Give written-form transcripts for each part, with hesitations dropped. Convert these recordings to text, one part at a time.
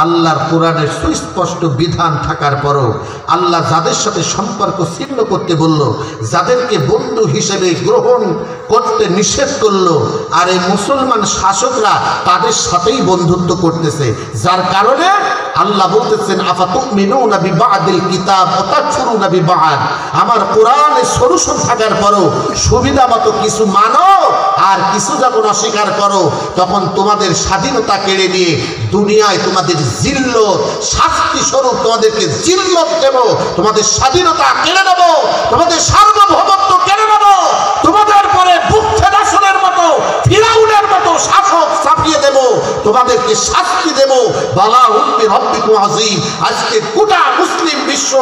আল্লাহর কোরআনের সুস্পষ্ট বিধান থাকার পরও আল্লাহ যাদের সাথে সম্পর্ক ছিন্ন করতে বলল, যাদেরকে বন্ধু হিসেবে গ্রহণ করতে নিষেধ করলো, আর এই মুসলমান শাসকরা তাদের সাথেই বন্ধুত্ব করতেছে, যার কারণে আল্লাহ বলতেছেন আফাতুমিনুনা বিবাদিল কিতাব ওয়া তাকফুরুনা বিবাদ। আমার কোরআনের সলিউশন থাকার পরও সুবিধা মতো কিছু মানো আর কিছু যখন অস্বীকার করো, তখন তোমাদের স্বাধীনতা কেড়ে নিয়ে দুনিয়ায় তোমাদের জিল্লত, শাস্তি স্বরূপ তোমাদেরকে জিল্লত দেব, তোমাদের স্বাধীনতা কেড়ে নেব, তোমাদের সার্বভৌমত্ব কেড়ে নেব, তোমাদের পরে বুক ফেডাশনের মতো ফিরাউনের মতো শাসক চাপিয়ে দেব, তোমাদেরকে শাস্তি দেব। বালাহুম বিরব্বিকুম আযীম। আজকে গোটা মুসলিম বিশ্ব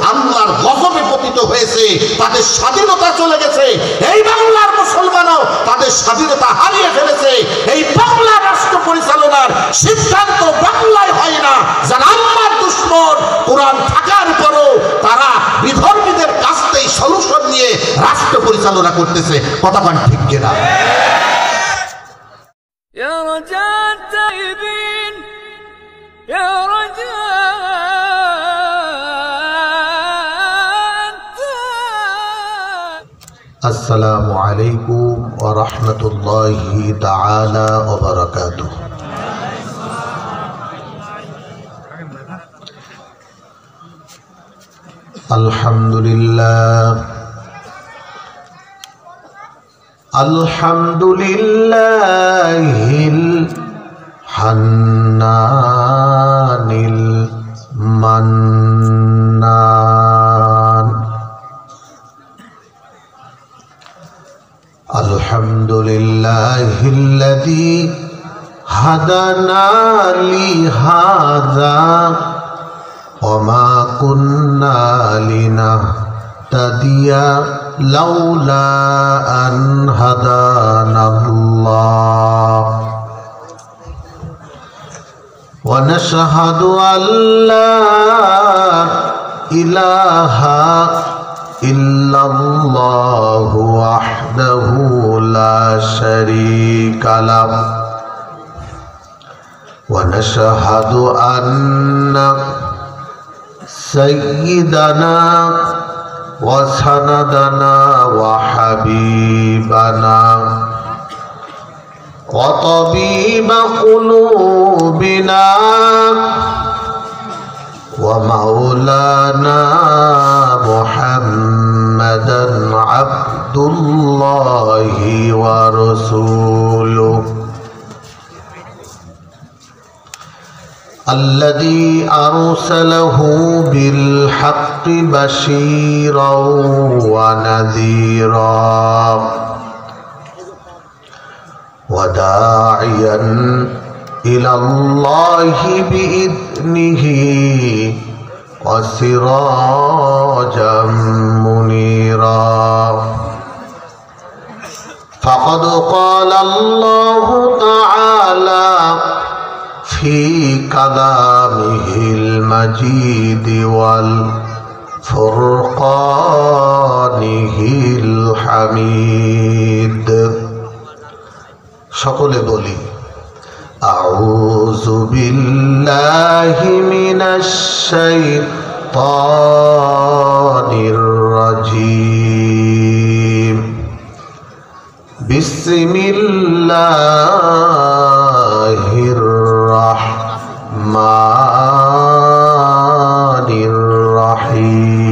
আল্লাহর গজবে পতিত হয়েছে, তাদের স্বাধীনতা চলে গেছে। এই বাংলার মুসলমানও তাদের স্বাধীনতা হারিয়ে ফেলেছে। এই বাংলা রাষ্ট্র পরিচালনার সিদ্ধান্ত বাংলায় হয় না। যারা আল্লাহর দুশমন, কোরআন থাকার পরও তারা বিধর্মীদের কাছ থেকে সলিউশন নিয়ে রাষ্ট্র পরিচালনা করতেছে। কথা বলেন ঠিক কিনা? يا رجاء التائبين يا رجاء السلام عليكم ورحمة الله تعالى وبركاته. الحمد لله الحمد لله الحنان المنان. الحمد لله الذي هدانا لهذا وما كنا لنهتدي لولا أن هدانا الله. ونشهد أن لا إله إلا الله وحده لا شريك له. ونشهد أن سيدنا وسندنا وحبيبنا وطبيب قلوبنا ومولانا محمدا عبد الله ورسوله الذي أرسله بالحق بشيرا ونذيرا وداعيا إلى الله بإذنه وسراجا منيرا. فقد قال الله تعالى في كلامه المجيد والفرقانه الحميد. সকলে বলি أعوذ بالله من الشيطان الرجيم. بسم الله الرحمن الرحيم.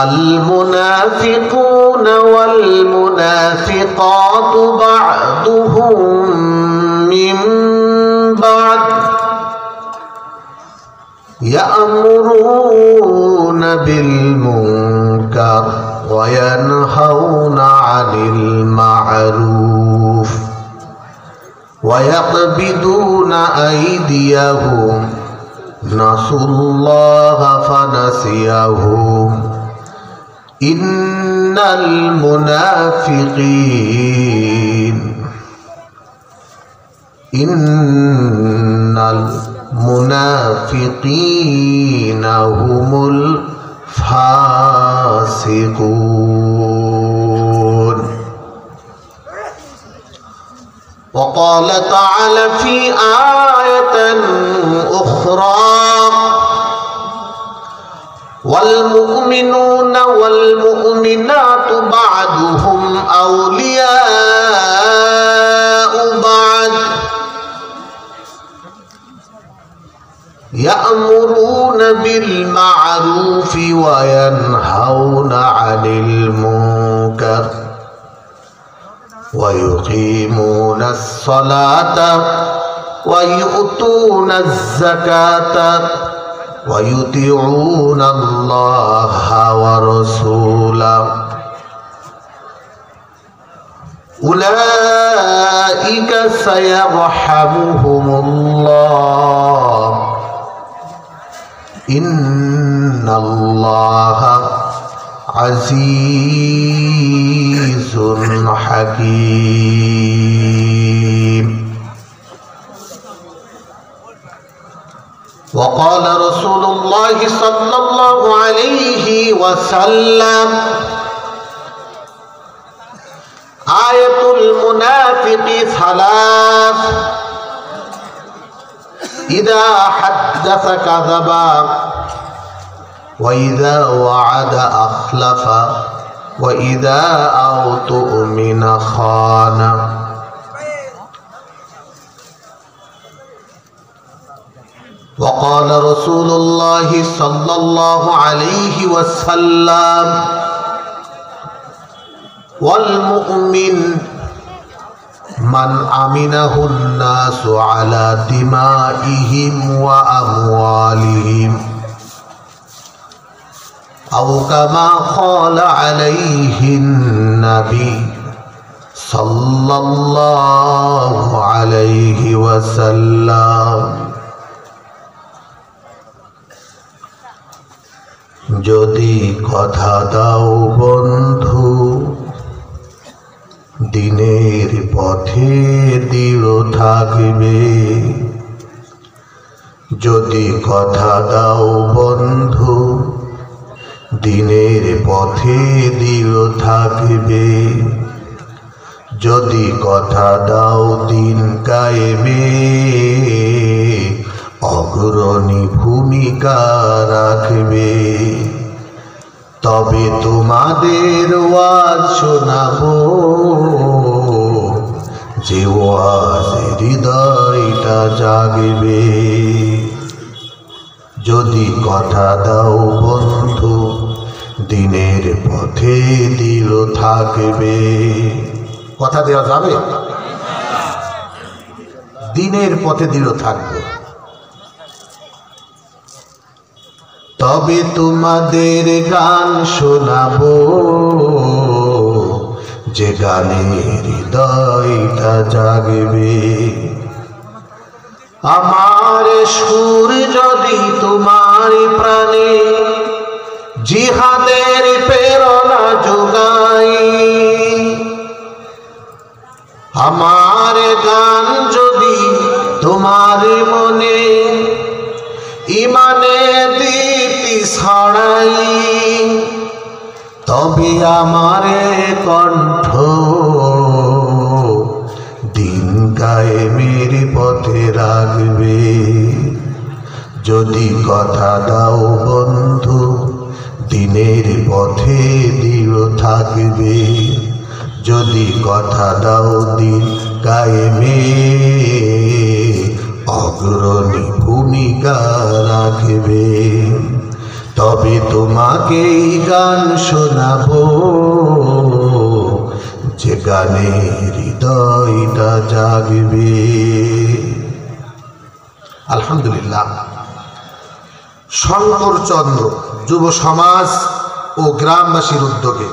المنافقون والمنافقات بعضهم من بعض يأمرون بالمنكر وينهون عن المعروف ويقبضون أيديهم نسوا الله فنسيهم إن المنافقين هم الفاسقون. وقال تعالى في آية أخرى والمؤمنون والمؤمنات بعضهم أولياء بعض يأمرون بالمعروف وينهون عن المنكر ويقيمون الصلاة ويؤتون الزكاة ويطيعون الله ورسوله أولئك سيرحمهم الله إن الله عزيز حكيم وقال رسول الله صلى الله عليه وسلم آية المنافق ثلاث إذا حدث كذب وإذا وعد أخلف وإذا أؤتمن خان وقال رسول الله صلى الله عليه وسلم والمؤمن من أمنه الناس على دمائهم وأموالهم أو كما قال عليه النبي صلى الله عليه وسلم যদি কথা দাও বন্ধু দিনের পথে দৃঢ় থাকবে যদি কথা দাও বন্ধু দিনের পথে দৃঢ় থাকবে যদি কথা দাও দিন কায়েমে অগ্রণী ভূমিকা রাখবে তবে তোমাদের ওয়াজ শোনাবো যে ওয়াজ হৃদয়টা জাগবে যদি কথা দাও বন্ধু দিনের পথে দৃঢ় থাকবে কথা দেওয়া যাবে দিনের পথে দৃঢ় থাকবে তবে তোমাদের গান শোনাবো যে গানে হৃদয়টা জাগবে আমার সুর যদি তোমার প্রাণে জিহাদের প্রেরণা যোগাই আমার গান যদি তোমার মনে ইমানে দীপ্তি ছড়াই তবে আমারে কণ্ঠ দিন কায়েমের পথে রাখবে যদি কথা দাও বন্ধু দিনের পথে দৃঢ় থাকবে যদি কথা দাও দিন কায়েমে অগ্রণী ভূমিকা রাখবে তবে তোমাকে গান শোনাবো যে গানে হৃদয়টা জাগবে আলহামদুলিল্লাহ শঙ্করচন্দ্র যুব সমাজ ও গ্রামবাসীর উদ্যোগে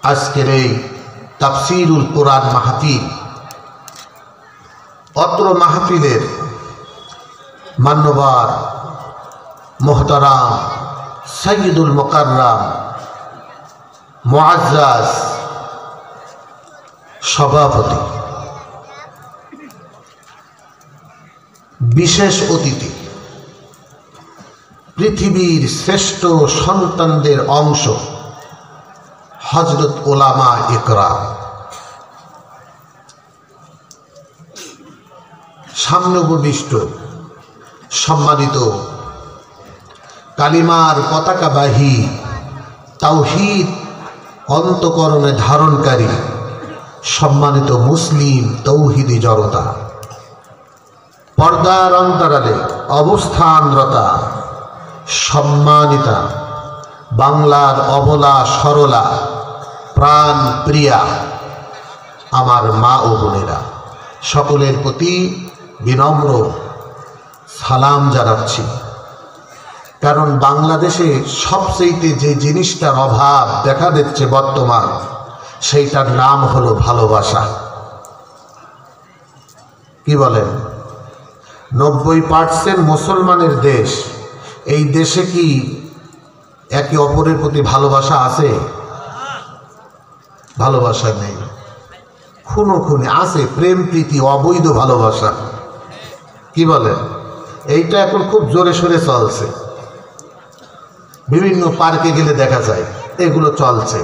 আজকের এই তাফসীরুল কোরআন মাহফিল অত্র মাহফিলের মান্যবর মোহতারাম সৈয়দুল মুকাররম মুআজ্জাজ সভাপতি বিশেষ অতিথি পৃথিবীর শ্রেষ্ঠ সন্তানদের অংশ হযরত উলামা ইকরাম সামনে উপবিষ্ট সম্মানিত কালিমার পতাকাবাহী তাওহীদ অন্তকরণে ধারণকারী সম্মানিত মুসলিম তৌহিদি জনতা, পর্দার অন্তরালে অবস্থানরতা সম্মানিতা বাংলার অবলা সরলা প্রাণ প্রিয়া আমার মা ও বোনেরা, সকলের প্রতি বিনম্র সালাম জানাচ্ছি। কারণ বাংলাদেশে সবচেয়ে যে জিনিসটার অভাব দেখা দিচ্ছে বর্তমান, সেইটার নাম হলো ভালোবাসা। কি বলেন? 90% মুসলমানের দেশ। এই দেশে কি একে অপরের প্রতি ভালোবাসা আছে? ভালোবাসা নেই। খুনোখুনি আছে, প্রেম প্রীতি, অবৈধ ভালোবাসা। কি বলেন? এইটা এখন খুব জোরে সোরে চলছে, বিভিন্ন পার্কে গেলে দেখা যায় এগুলো চলছে।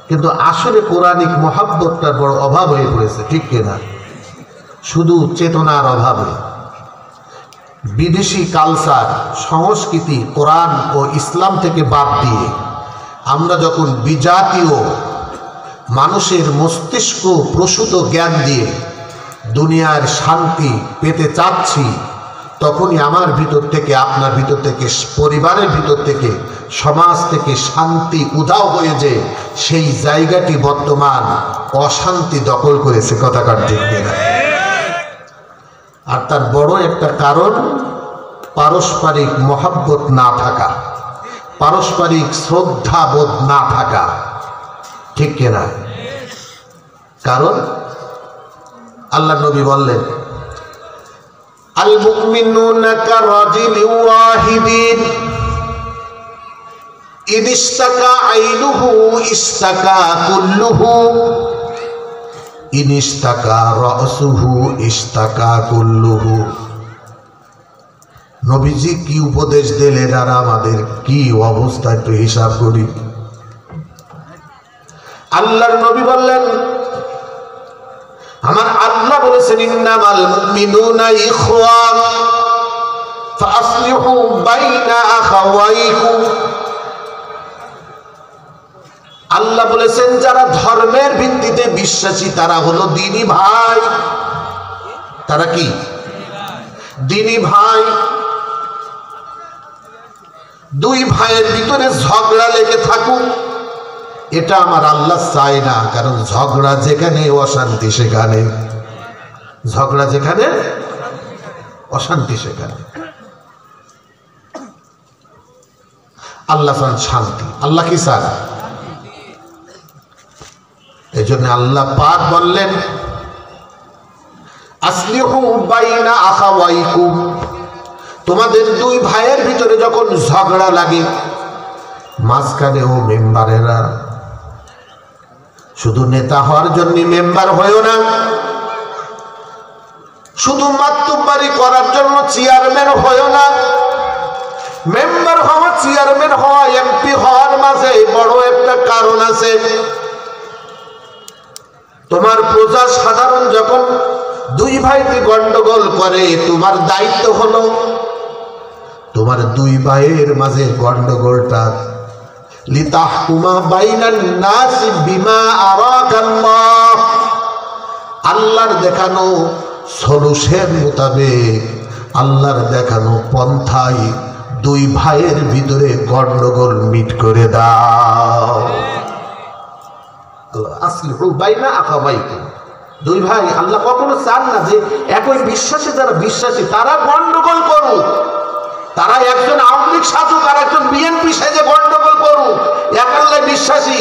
কিন্তু আসলে কোরআনিক মহাব্বতটার বড় অভাব হয়ে পড়েছে, ঠিক কিনা? শুধু চেতনার অভাবে বিদেশি কালচার সংস্কৃতি কোরআন ও ইসলাম থেকে বাদ দিয়ে আমরা যখন বিজাতীয় মানুষের মস্তিষ্ক প্রসূত জ্ঞান দিয়ে দুনিয়ার শান্তি পেতে চাচ্ছি, তখনই আমার ভিতর থেকে, আপনার ভিতর থেকে, পরিবারের ভিতর থেকে, সমাজ থেকে শান্তি উধাও হয়ে যে সেই জায়গাটি বর্তমান অশান্তি দখল করেছে। কথা কাটতে না। আর তার বড় একটা কারণ পারস্পরিক মহাব্বত না থাকা, পারস্পরিক শ্রদ্ধাবোধ না থাকা, ঠিক কিনা? কারণ আল্লাহ নবী বললেন, আল মুমিনুনা কারাজুলিন ওয়াহিদিন ইদিশতাকা আইনুহু ইশতাকা কুল্লুহু ইনিশতাকা রাসুহু ইশতাকা কুল্লুহু। নবীজি কি উপদেশ দিলেন আর আমাদের কি অবস্থা একটু হিসাব করি। আল্লাহর নবী বললেন, আমার আল্লাহ বলেছেন, ইন্নামাল মুমিনুনা ইখওয়া ফাসলিহু বাইনা আখাওয়াইকুম। আল্লাহ বলেছেন, যারা ধর্মের ভিত্তিতে বিশ্বাসী তারা হলো দ্বীনি ভাই। তারা কি? দ্বীনি ভাই। দুই ভাইয়ের ভিতরে ঝগড়া লেগে থাকুক, এটা আমার আল্লাহ চায় না। কারণ ঝগড়া যেখানে অশান্তি সেখানে, ঝগড়া যেখানে অশান্তি সেখানে। আল্লাহ চান শান্তি। আল্লাহ কি চান? এই জন্য আল্লাহ পাক বললেন, আসলিহু বাইনা আখাওয়াইকুম, তোমাদের দুই ভাইয়ের ভিতরে যখন ঝগড়া লাগে, মাঝখানে ও মেম্বারেরা, শুধু নেতা হওয়ার জন্য মেম্বার হয়েও না, শুধু মাতব্বরি করার জন্য চেয়ারম্যান হয়েও না। মেম্বার হওয়া, চেয়ারম্যান হওয়া, এমপি হওয়ার মাঝে বড় একটা কারণ আছে। তোমার প্রজা সাধারণ যখন দুই ভাইতে গন্ডগোল করে, তোমার দায়িত্ব হলো তোমার দুই ভাইয়ের মাঝে গন্ডগোলটা লিতাহকুমা বাইনান নাস বিমা আরাকাল্লাহ, আল্লাহর দেখানো সলুশন মোতাবেক, আল্লাহর দেখানো পন্থায় দুই ভাইয়ের ভিতরে গন্ডগোল মিট করে দাও। আসলিহু বাইনা আখাওয়াইকুম, দুই ভাই। আল্লাহ কখনো চান না যে একই বিশ্বাসে যারা বিশ্বাসী তারা গন্ডগোল করুক, তারা একজন আওয়ামী লীগ সাজুক আর একজন বিএনপি সাজে গন্ডগোল করুক, এক আল্লাহ বিশ্বাসী,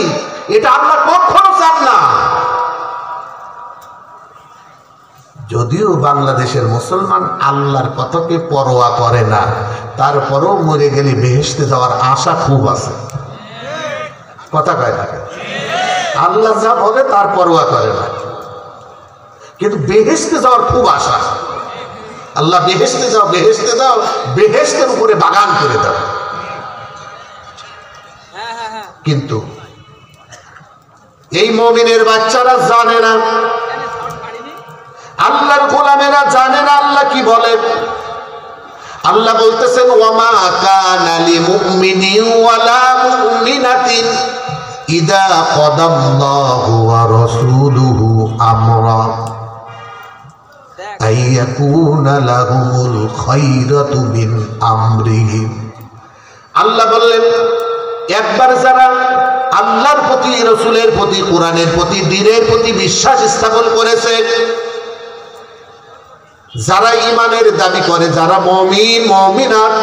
এটা আল্লাহ কখনো চান না। যদিও বাংলাদেশের মুসলমান আল্লাহর কথাকে পরোয়া করে না, তারপরেও মরে গেলে বেহেশতে যাওয়ার আশা খুব আছে। কথা কয় না? আল্লাহ যা বলে তার পরোয়া করে না, কিন্তু বেহেশতে যাওয়ার খুব আশা। আল্লাহ বেহেশতে যাও, বেহেশতে যাও, বেহেশতের উপরে বাগান করে দাও। কিন্তু এই মুমিনের বাচ্চারা জানে না, আল্লাহর গোলামেরা জানে না আল্লাহ আল্লাহ কি বলেন? আল্লাহ বলতেছেন ওয়ামা কানা লিমুমিনিন ওয়ালা মুমিনাতিন ইযা কাদাল্লাহু ওয়া রাসূলুহু আমরা আইয়াকুনা লাহুমুল খায়রাতু মিন আমরিহিম। আল্লাহ বললেন একবার যারা আল্লাহর প্রতি, রাসূলের প্রতি, কোরআনের প্রতি, দ্বীনের প্রতি বিশ্বাস স্থাপন করেছে, যারা ঈমানের দাবি করে, যারা মুমিন মুমিনাত,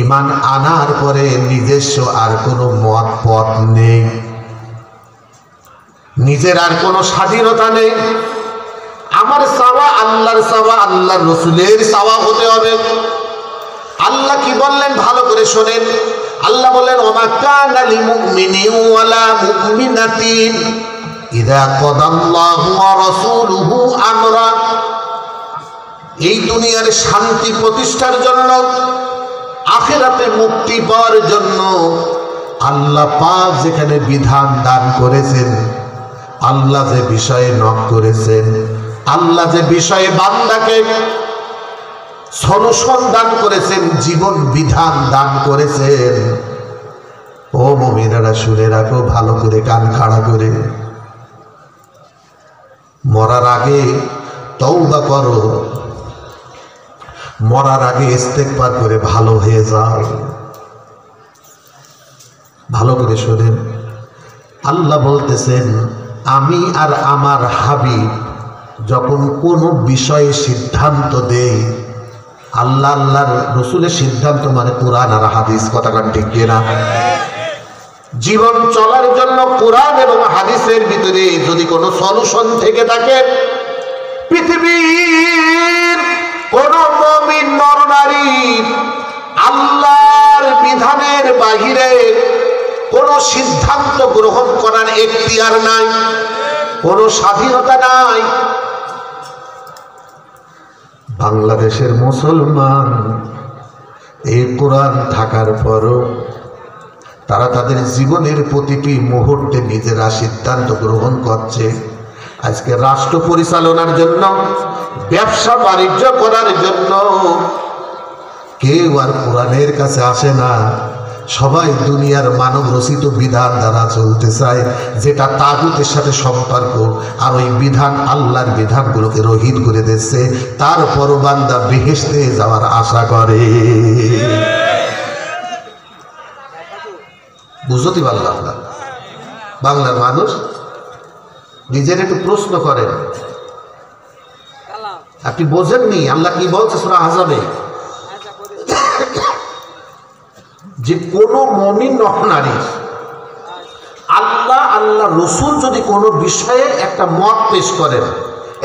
ঈমান আনার পরে নিজস্ব আর কোনো মত পথ নেই, নিজের আর কোনো স্বাধীনতা নেই। আমার চাওয়া আল্লাহর চাওয়া, আল্লাহর রাসূলের চাওয়া হতে হবে। আল্লাহ কি বললেন ভালো করে শোনেন। আল্লাহ বললেন ওমা কানা লিমুমিনিন ওয়ালা মুমিনাতিন ইযা কাদাল্লাহু ওয়া রাসূলুহু আমরা। এই দুনিয়ার শান্তি প্রতিষ্ঠার জন্য, আখিরাতে মুক্তি পাওয়ার জন্য আল্লাহ পাক যেখানে বিধান দান করেছেন, আল্লাহ যে বিষয়ে নক করেছেন, আল্লাহ যে বিষয়ে বান্দাকে সলিউশন দান করেছেন, জীবন বিধান দান করেছেন, ও মুমিনেরা শুনে রাখো ভালো করে, কান খাড়া করে। মরার আগে তওবা করো, মরার আগে ইস্তেগফার করে ভালো হয়ে যাও। ভালো করে শোনেন, আল্লাহ বলতেছেন আমি আর আমার হাবিব যখন কোনো বিষয়ে সিদ্ধান্ত দেই, আল্লাহ আল্লাহর রাসূলের সিদ্ধান্ত মানে কোরআন আর হাদিস, কথা কান ঠিক কিনা? জীবন চলার জন্য কোরআন এবং হাদিসের ভিতরে যদি কোনো সলিউশন থেকে থাকে, পৃথিবীর কোন মুমিন নর নারী আল্লাহর বিধানের বাহিরে কোনো সিদ্ধান্ত গ্রহণ করার এখতিয়ার নাই, কোনো স্বাধীনতা নাই। বাংলাদেশের মুসলমান এই কোরআন থাকার পরও তারা তাদের জীবনের প্রতিটি মুহূর্তে নিজেরা সিদ্ধান্ত গ্রহণ করছে। আজকে রাষ্ট্র পরিচালনার জন্য, ব্যবসা বাণিজ্য করার জন্য কেউ আর কোরআনের কাছে আসে না। সবাই দুনিয়ার মানব রচিত বিধান দ্বারা চলতে চায়, যেটা তাগুতের সাথে সম্পর্ক, আর ওই বিধান আল্লাহর বিধানগুলোকে রহিত করে দিচ্ছে। তারপরও বান্দা বেহেশতে যাওয়ার আশা করে। বুঝতে পারলাম না। বাংলার মানুষ নিজের একটু প্রশ্ন করেন, আপনি বোঝেননি আল্লাহ কি বলছে সূরা আহজাবে, যে কোন মুমিন নারী আল্লাহ আল্লাহ রাসূল যদি কোনো বিষয়ে একটা মত পেশ করেন,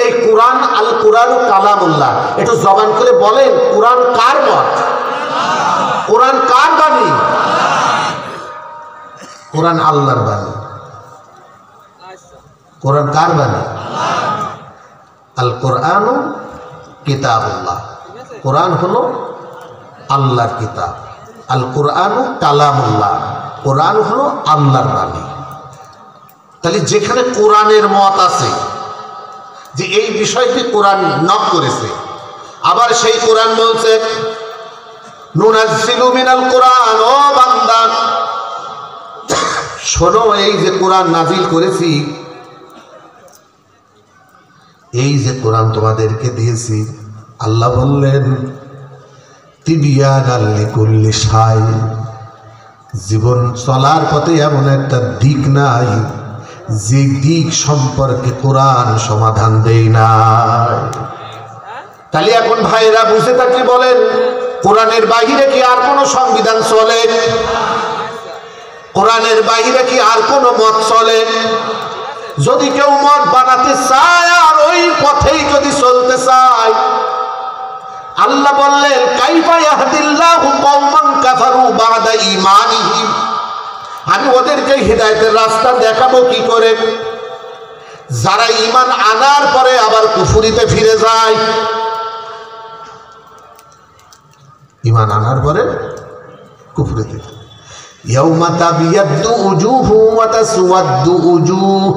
এই কোরআন আল কোরআন কালামুল্লাহ, একটু জবান করে বলেন কোরআন কার মত? কোরআন কার বাণী? কোরআন আল্লাহর বাণী। কোরআন কার বাণী? আল কোরআন কিতাবুল্লাহ। কোরআন হলো আল্লাহর কিতাব, আল কোরআন কালামুল্লাহ, কোরআন হলো আল্লাহর বাণী। তাহলে যেখানে কোরআনের মত আছে যে এই বিষয়টি কোরআন নক করেছে, আবার সেই কোরআন বলছে নুনাজ্জিলু মিনাল কোরআন, ও বান্দা শোনো, এই যে কোরআন নাজিল করেছি, এই যে কোরআন তোমাদেরকে দিয়েছি, আল্লাহ বললেন তিবিয়ানাল লিকুল্লি শাই, জীবন চলার পথে এমন একটা দিক নাই যে দিক সম্পর্কে কোরআন সমাধান দেয় না। তাহলে এখন ভাইরা বুঝে থাকি বলেন, কোরআনের বাহিরে কি আর কোনো সংবিধান চলে? কোরআনের বাহিরে কি আর কোনো মত চলে? যদি কেউ মত বানাতে চায় আর ওই পথেই যদি চলতে চায়, আল্লাহ বললেন কাইফা ইয়াহদিল্লাহু কওমান কাফারু বাদা ঈমানিহিম, আমি ওদেরকে হিদায়াতের রাস্তা দেখাবো কি করে, যারা ঈমান আনার পরে আবার কুফরিতে ফিরে যায়। ঈমান আনার পরে কুফরিতে। ইয়াউমা তাবিয়াদ্দু উজুহু ওয়া তাসওয়াদ্দু উজুহ,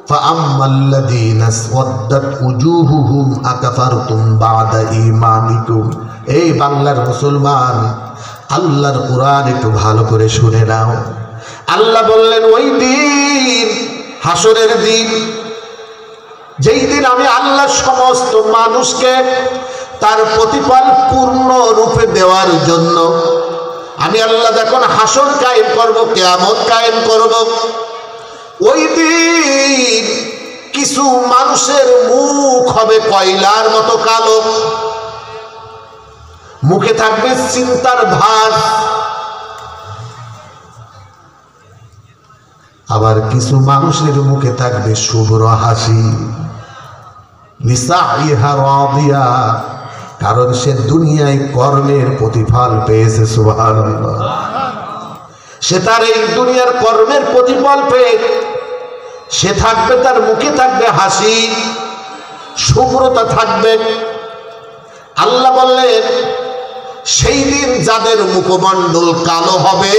ফাআম্মাল্লাযীনা আসওয়াদ্দাত উজুহুহুম আকাফারতুম বা'দা ঈমানিকুম। এই বাংলার মুসলমান, আল্লাহর কোরআন একটু ভালো করে শুনে নাও। আল্লাহ বললেন ওই দিন, হাসরের দিন, যেই দিন আমি আল্লাহ সমস্ত মানুষকে তার প্রতিফল পূর্ণ রূপে দেওয়ার জন্য আমি আল্লাহ যখন হাসর কায়েম করব, কিয়ামত কায়েম করব, ওই দিন কিছু মানুষের মুখ হবে কয়লার মতো কালো, মুখে থাকবে চিন্তার ভার। আবার কিছু মানুষের মুখে থাকবে শুভ্র হাসি, লিসাইহা রাদিয়া, কারণ সে দুনিয়ায় কর্মের প্রতিফল পেয়েছে। সুবহানাল্লাহ। সে তার এই দুনিয়ার কর্মের প্রতিফল পেয়ে সে থাকবে, তার মুখে থাকবে হাসি, শুভ্রতা থাকবে। আল্লাহ বললেন সেই দিন যাদের মুখমণ্ডল কালো হবে,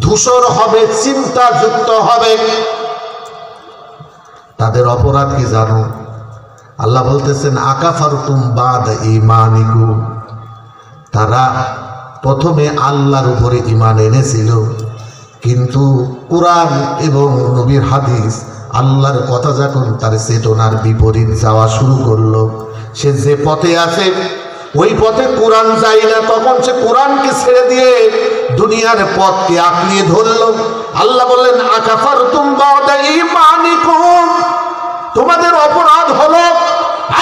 ধূসর হবে, চিন্তাযুক্ত হবে, তাদের অপরাধ কি জানো? আল্লাহ বলতেছেন আকাফারতুম বা'দা ঈমানিকুম। তারা প্রথমে আল্লাহর উপরে ঈমান এনেছিল, কিন্তু কোরআন এবং নবীর হাদিস, আল্লাহর কথা যখন তার চেতনার বিপরীত যাওয়া শুরু করলো, সে যে পথে আছে ওই পথে কোরআন যায় না, তখন সে কোরআনকে ছেড়ে দিয়ে দুনিয়ার পথকে আঁকড়িয়ে ধরলো। আল্লাহ বললেন আকাফারতুম বা'দা ঈমানিকুম, তোমাদের অপরাধ হলো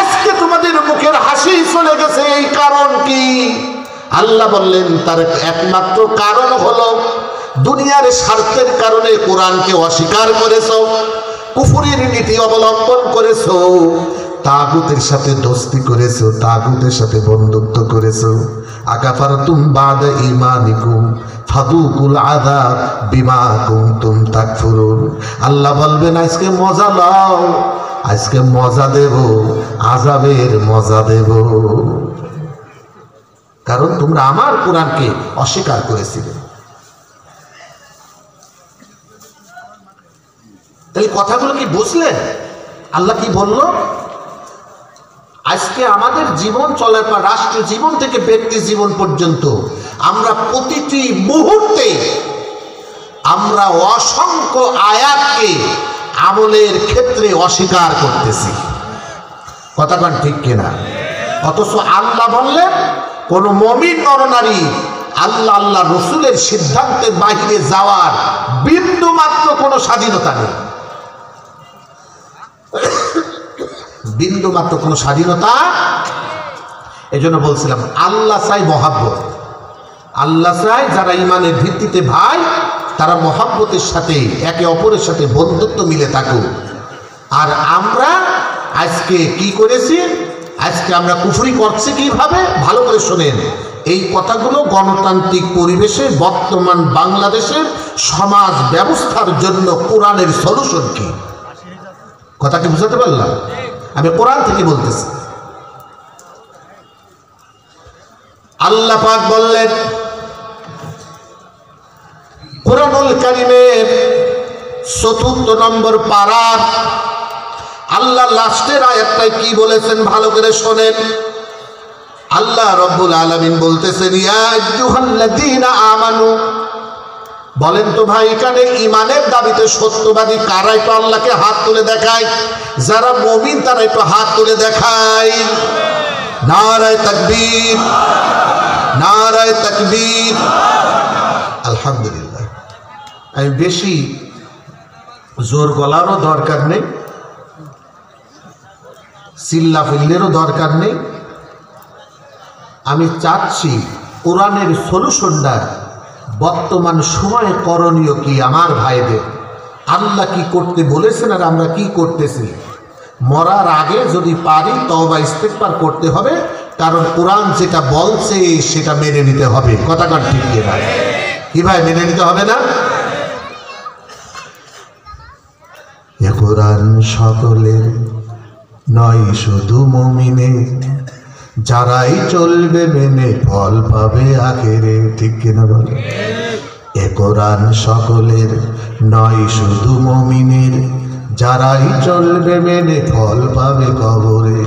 আজকে তোমাদের মুখের হাসি চলে গেছে। এই কারণ কি? আল্লাহ বললেন তার একমাত্র কারণ হলো দুনিয়ার স্বার্থের কারণে কোরআনকে অস্বীকার করেছো, কুফরের নীতি অবলম্বন করেছো, তাগুতের সাথে দোস্তি করেছো, তাগুতের সাথে বন্ধুত্ব করেছো। আকাফারতুম বা'দা ঈমানিকুম ফাদুকুল আযাব বিমা কুনতুম তাকফুরুন। আল্লাহ বলবেন আজকে মজা নাও, আজকে মজা দেব, আযাবের মজা দেব, কারণ তোমরা আমার কোরআনকে অস্বীকার করেছিলে। তাহলে কথাগুলো কি বুঝলেন? আল্লাহ কি বলল? আজকে আমাদের জীবন চলার পর রাষ্ট্র জীবন থেকে ব্যক্তি জীবন পর্যন্ত আমরা প্রতিটি মুহূর্তে আমরা অসংখ্য আয়াতকে আমলের ক্ষেত্রে অস্বীকার করতেছি। কথাটা ঠিক কিনা? অথচ আল্লাহ বললেন কোন মুমিন নরনারী আল্লাহ আল্লাহ রসুলের সিদ্ধান্তের বাইরে যাওয়ার বিন্দু মাত্র কোনো স্বাধীনতা নেই, বিন্দু মাত্র কোনো স্বাধীনতা। এজন্য বলছিলাম আল্লাহ চাই মহাব্বত, আল্লাহ চাই যারা ইমানের ভিত্তিতে ভাই তারা মহাব্বতের সাথে একে অপরের সাথে বন্ধুত্ব মিলে থাকুক। আর আমরা আজকে কি করেছি? আজকে আমরা কুফরি করছি কিভাবে? ভালো করে শোনেন, এই কথাগুলো গণতান্ত্রিক পরিবেশে বর্তমান বাংলাদেশের সমাজ ব্যবস্থার জন্য কোরআনের সলিউশন কি? কথা কি বুঝাতে পারলাম? আমি কোরআন থেকে বলতেছি। আল্লাহ পাক বললেন কোরআনুল কারীমের ৪র্থ নম্বর পারা আল্লাহ লাস্টের আয়াতটায় কি বলেছেন ভালো করে শোনেন। আল্লাহ রব্বুল আলামিন বলতেছেন ইয়া আইয়ুহাল্লাযীনা আমানু, বলেন তো ভাই এখানে ইমানের দাবিতে সত্যবাদী কারা? একটু আল্লাহকে হাত তুলে দেখায়। যারা মুমিন তারা একটু হাত তুলে দেখায়। নারায়ে তাকবীর, নারায়ে তাকবীর। আলহামদুলিল্লাহ। আমি বেশি জোর গলারও দরকার নেই, চিল্লা ফিল্লেরও দরকার নেই। আমি চাচ্ছি কোরআনের সলিউশনটা বর্তমান সময়ে করণীয় কি আমার ভাইদের, আল্লাহ কি করতে বলেছেন আর আমরা কি করতেছি। মরার আগে যদি পারি তওবা ইস্তেগফার করতে হবে, কারণ কোরআন যেটা বলছে সেটা মেনে নিতে হবে। কথাটা ঠিক কি ভাই? কি ভাই মেনে নিতে হবে না? এ কোরআন সকলের নয় শুধু মুমিনের, যারাই চলবে মেনে ফল পাবে আখেরে। ঠিক কিনা বলে? এ কোরআন সকলের নয় শুধু মুমিনের, যারাই চলবে মেনে ফল পাবে কবরে।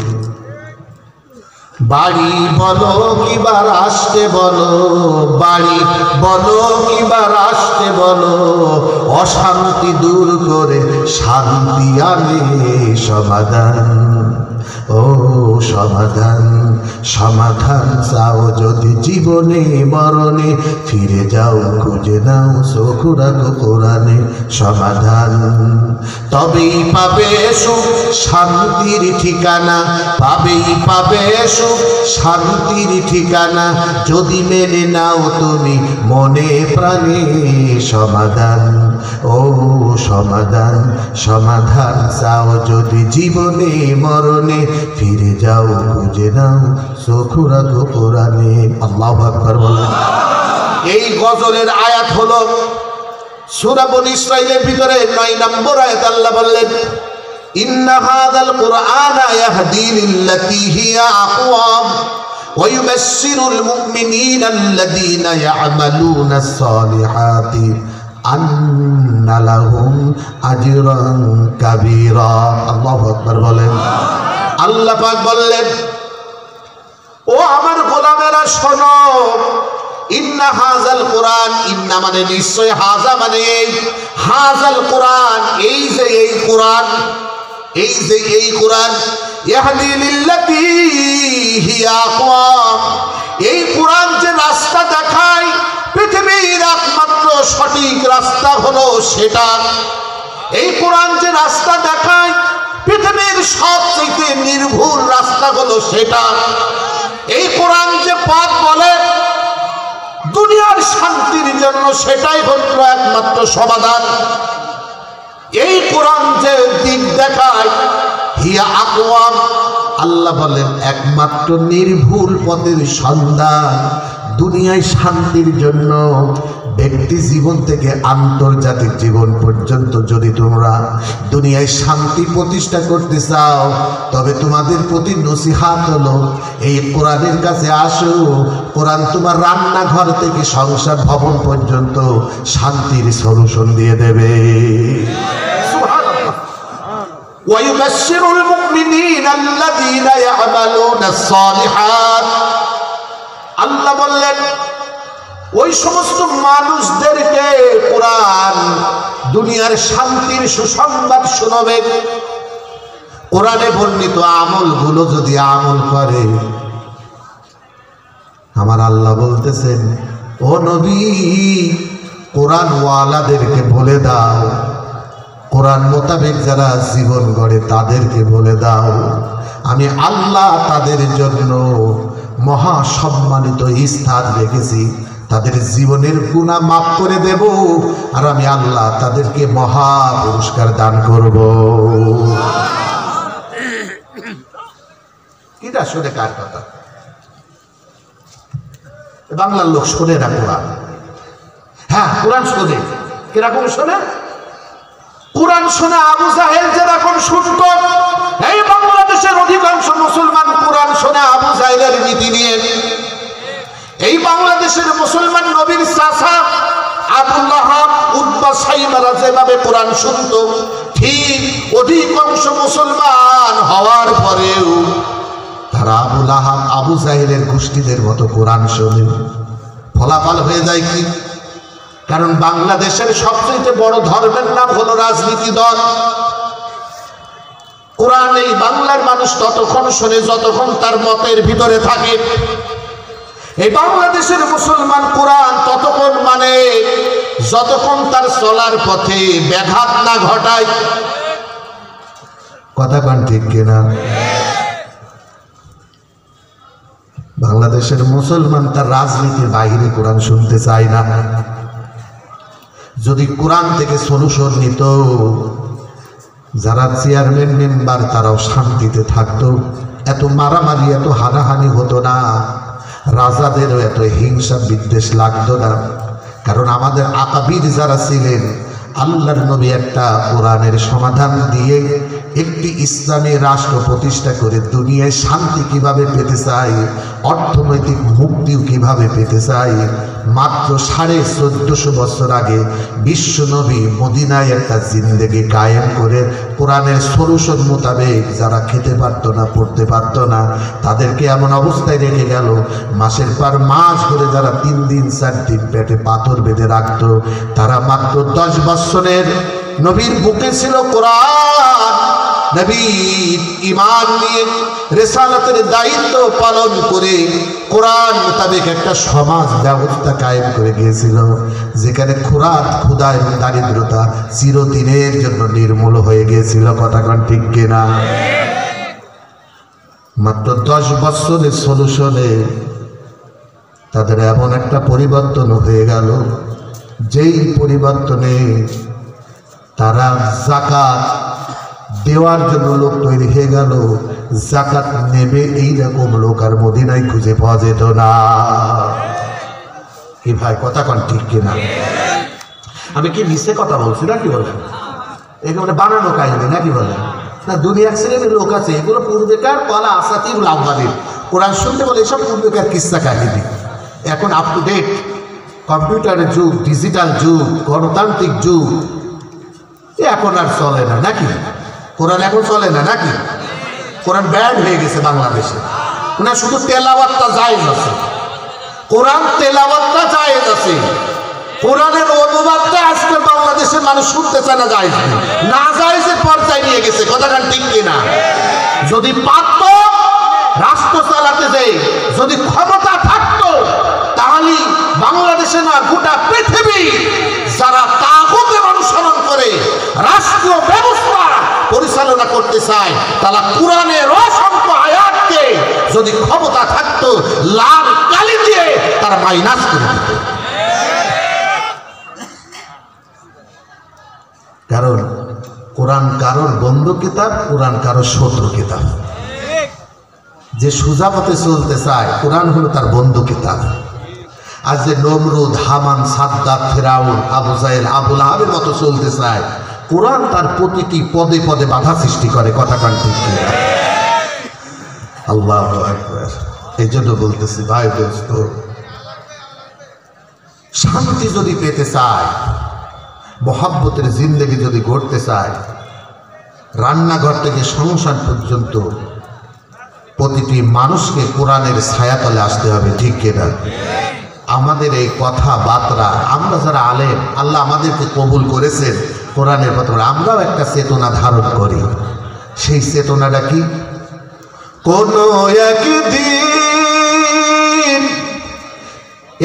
বাড়ি বলো কিবা রাষ্ট্রে বলো, বাড়ি বলো কিবা রাষ্ট্রে বলো, অশান্তি দূর করে শান্তি আনে সমাধান। ও সমাধান, সমাধান চাও যদি জীবনে মরণে, ফিরে যাও খুঁজে নাও চোখুরাগ কোরআনে সমাধান। তবেই পাবে সুখ শান্তির ঠিকানা, পাবেই পাবে সুখ শান্তির ঠিকানা, যদি মেনে নাও তুমি মনে প্রাণে সমাধান। ও সমাধান, সমাধান চাও যদি জীবনে মরণে, ফিরে যাও খুঁজে নাও চোখুরাগ কোরআনে। আল্লাহু আকবার বলেন। এই গজলের আয়াত হলো সূরা বনী ইসরাঈলের ভিতরে 9 নম্বর আয়াত। আল্লাহ বললেন, ইন্না হাযাল কুরআনা ইয়াহদি লিল্লাতী হিয়া আকওয়াম ওয়া ইউবাশশিরুল মুমিনিনা আল্লাযীনা ইয়া'মালুনাস সালিহাতি আন্না লাহুম আজরান কাবীরা। আল্লাহু আকবার বলেন। আল্লাহ পাক বললেন, ও আমার গোলামেরা শোনো, ইন্না হাযাল কুরআন, ইন্না মানে নিশ্চয়, হাযা মানে এই, হাযাল কুরআন এই যে এই কুরআন, এই যে এই কুরআন, ইয়াহদি লিল্লাতী হিয়া আকওয়াম, এই কুরআন যে রাস্তা দেখায়, পৃথিবীর একমাত্র সঠিক রাস্তা হলো সেটা। এই কোরআন যে রাস্তা দেখায়, পৃথিবীর সবচেয়ে নির্ভুল রাস্তা হলো সেটা। এই কোরআন যে পথ বলে দুনিয়ার শান্তির জন্য, সেটাই হলো একমাত্র সমাধান। এই কোরআন যে দিক দেখায়, হিয়া আকওয়াম, আল্লাহ বলেন একমাত্র নির্ভুল পথের সন্ধান। দুনিয়ায় শান্তির জন্য, ব্যক্তি জীবন থেকে আন্তর্জাতিক জীবন পর্যন্ত যদি তোমরা দুনিয়ায় শান্তি প্রতিষ্ঠা করতে চাও, তবে তোমাদের প্রতি নসিহাত হলো এই কোরআনের কাছে আসো। কোরআন তোমার রান্নাঘর থেকে সংসার ভবন পর্যন্ত শান্তির সলিউশন দিয়ে দেবে। ওয়া ইউবাশশিরুল মুমিনিনা আল্লাযীনা ইয়া'মালুনাস সালিহাত, আল্লাহ বললেন ওই সমস্ত মানুষদেরকে কোরআন দুনিয়ার শান্তির সুসংবাদ শোনাবে। কোরআনে বর্ণিত আমলগুলো যদি আমল করে, আমার আল্লাহ বলতেছেন, ও নবী কোরআন ওয়ালাদেরকে বলে দাও, কোরআন মোতাবেক যারা জীবন গড়ে তাদেরকে বলে দাও, আমি আল্লাহ তাদের জন্য মহা সম্মানিত স্থান রেখেছি, তাদের জীবনের গুনাহ মাফ করে দেব, আর আমি আল্লাহ তাদেরকে মহা পুরস্কার দান করব। কিটা শুনে কার কথা? বাংলার লোক শোনে না কোরআন। হ্যাঁ, কোরআন শোনে। কিরকম শোনে? কোরআন শোনে আবু জাহেল যেরকম শুনত, এই বাংলাদেশের অধিকাংশ মুসলমান কোরআন শোনে আবু জাহেলের নীতি নিয়ে। এই বাংলাদেশের মুসলমান নবীর চাচা আবু লাহাব, উতবা, সাইবারা যেভাবে কোরআন শুনত, ঠিক অধিকাংশ মুসলমান হওয়ার পরেও তারা আবু লাহাব, আবু জাহেলের গোষ্ঠীদের মতো কোরআন শোনে। ফলাফল হয়ে যায় কি? কারণ বাংলাদেশের সবচেয়ে বড় ধর্মের নাম হলো রাজনীতি দল। কোরআন এই বাংলার মানুষ ততক্ষণ শোনে যতক্ষণ তার মতের ভিতরে থাকে। এই বাংলাদেশের মুসলমান কোরআন ততক্ষণ মানে যতক্ষণ তার চলার পথে ব্যাঘাত না ঘটায়। কথা কান ঠিক কিনা? বাংলাদেশের মুসলমান তার রাজনীতির বাইরে কোরআন শুনতে চায় না। যদি কোরআন থেকে সলিউশন নিত, যারা চেয়ারম্যান মেম্বার তারাও শান্তিতে থাকতো, এত মারামারি এত হানাহানি হতো না, রাজাদেরও এত হিংসা বিদ্বেষ লাগতো না। কারণ আমাদের আকাবির যারা ছিলেন, আল্লাহর নবী একটা কোরআনের সমাধান দিয়ে একটি ইসলামী রাষ্ট্র প্রতিষ্ঠা করে দুনিয়ায় শান্তি কিভাবে পেতে চাই, অর্থনৈতিক মুক্তিও কিভাবে পেতে চাই, মাত্র 1450 বছর আগে বিশ্ব নবী মদিনায় একটা জিন্দেগি কায়েম করে কোরআনের সলিউশন মোতাবেক যারা খেতে পারতো না, পড়তে পারতো না, তাদেরকে এমন অবস্থায় রেখে গেল, মাসের পর মাস ধরে যারা 3 দিন 4 দিন পেটে পাথর বেঁধে রাখতো, তারা মাত্র 10 বছরের নবীর বুকে ছিল কোরআন। নবী ঈমান নিয়ে রিসালাতের দায়িত্ব পালন করে কোরআন মোতাবেক একটা সমাজ ব্যবস্থা কায়েম করে গিয়েছিল, যেখানে ক্ষুধা এবং দারিদ্রতা চিরদিনের জন্য নির্মূল হয়ে গিয়েছিল। কথা কোন ঠিক কিনা? মাত্র 10 বছরের সলিউশনে তাদের এমন একটা পরিবর্তন হয়ে গেল, যেই পরিবর্তনে তারা যাকাত দেওয়ার জন্য লোক তৈরি হয়ে গেল। যাকাত নেবে এইরকম লোক আর মদিনায় খুঁজে পাওয়া যেত না। কি ভাই কথা কোন ঠিক কিনা? আমি কি মিছে কথা বলছি নাকি বলেন? এগুলো বানানো কাহিনী নাকি বলেন? না, দুনিয়ার শ্রেণীর লোক আছে, এগুলো পূর্বেকার কলা আসাতির লাভবাদী। কোরআন শুনতে বলে এসব পূর্বেকার কিস্সা কাহিনী। এখন আপ টু ডেট কম্পিউটারের যুগ, ডিজিটাল যুগ, গণতান্ত্রিক যুগ, এখন আর চলে না নাকি? কোরআন এখন চলে না নাকি? কোরআন ব্যান্ড হয়ে গেছে বাংলাদেশে। না, শুধু তেলাওয়াতটা জায়েজ আছে, কোরআন তেলাওয়াতটা জায়েজ আছে, কোরআনের অনুবাদটা আজকে বাংলাদেশের মানুষ শুনতে চায় না, জায়েজ নেই, না জায়েজের পর্যায়ে নিয়ে গেছে। কথাটা ঠিক কিনা? যদি পারত রাষ্ট্র চালাতে যায়, যদি ক্ষমতা থাকতো, তাহলে বাংলাদেশে না গোটা পৃথিবী যারা তাগুতের অনুসরণ করে রাষ্ট্রীয় ব্যবস্থা পরিচালনা করতে চায়, তারা কোরআনের অসংখ্য আয়াতকে যদি ক্ষমতা থাকতো লাল কালি দিয়ে তারা মাইনাস করে দিত। কারণ কোরআন কারোর বন্ধু কিতাব, কোরআন কারোর শত্রু কিতাব। যে সোজা পথে চলতে চায়, কোরআন হলো তার বন্ধু কিতাব। আর যে নমরুদ, হামান, সাদ্দাত, ফেরাউন, আবু জাহেল, আবুল আহাবের মতো চলতে চায়, কোরআন তার প্রতিটি পদে পদে বাধা সৃষ্টি করে। কথা কান ঠিক কিনা? আল্লাহু আকবার। এই জন্য বলতেছি ভাই দোস্ত, শান্তি যদি পেতে চায়, মহব্বতের জিন্দেগি যদি গড়তে চায়, রান্নাঘর থেকে সংসার পর্যন্ত প্রতিটি মানুষকে কোরআনের ছায়াতলে আসতে হবে। ঠিক কিনা? আমাদের এই কথাবার্তা, আমরা যারা আলেম, আল্লাহ আমাদেরকে কবুল করেছেন কোরআনের কথা, আমরাও একটা চেতনা ধারণ করি। সেই চেতনাটা কি? কোনো একদিন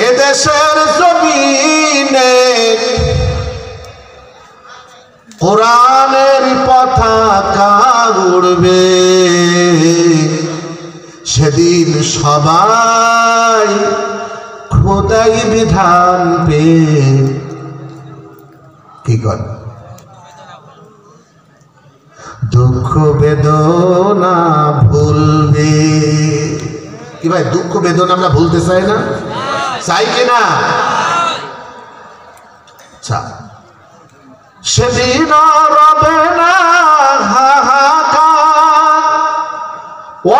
এদেশের জমিনে কোরআনের পতাকা উড়বে, সেদিন সবাই খোদাই বিধান পে কি কর দুঃখ বেদনা ভুলবে। কি ভাই, দুঃখ বেদনা আমরা ভুলতে চাই না? চাই কিনা? আচ্ছা, সেদিন রবে না হাহাকার,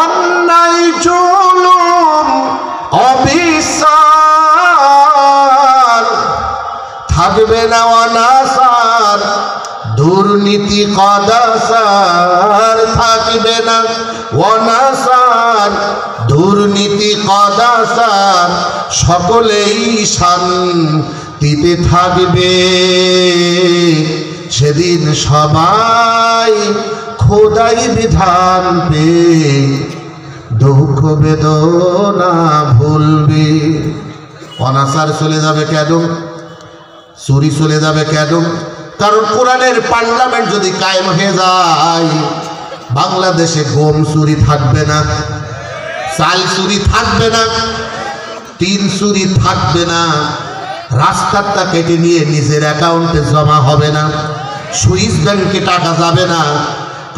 অন্যায় জুলুম অবিচার, থাকবে না অনাচার দুর্নীতি কদাচার, থাকবে না অনাচার দুর্নীতি কদাচার, সকলেই শান্তিতে থাকবে। সেদিন সবাই খোদাই বিধান পে দুঃখ বেদনা ভুলবে। অনাচার চলে যাবে কেন? চুরি চলে যাবে কেন? কারণ কোরআনের পার্লামেন্ট যদি কায়েম হয়ে যায়, বাংলাদেশে গম চুরি থাকবে না, চাল চুরি থাকবে না, তিন চুরি থাকবে না, রাস্তাটা কেটে নিয়ে নিজের অ্যাকাউন্টে জমা হবে না, সুইস ব্যাংকে টাকা যাবে না।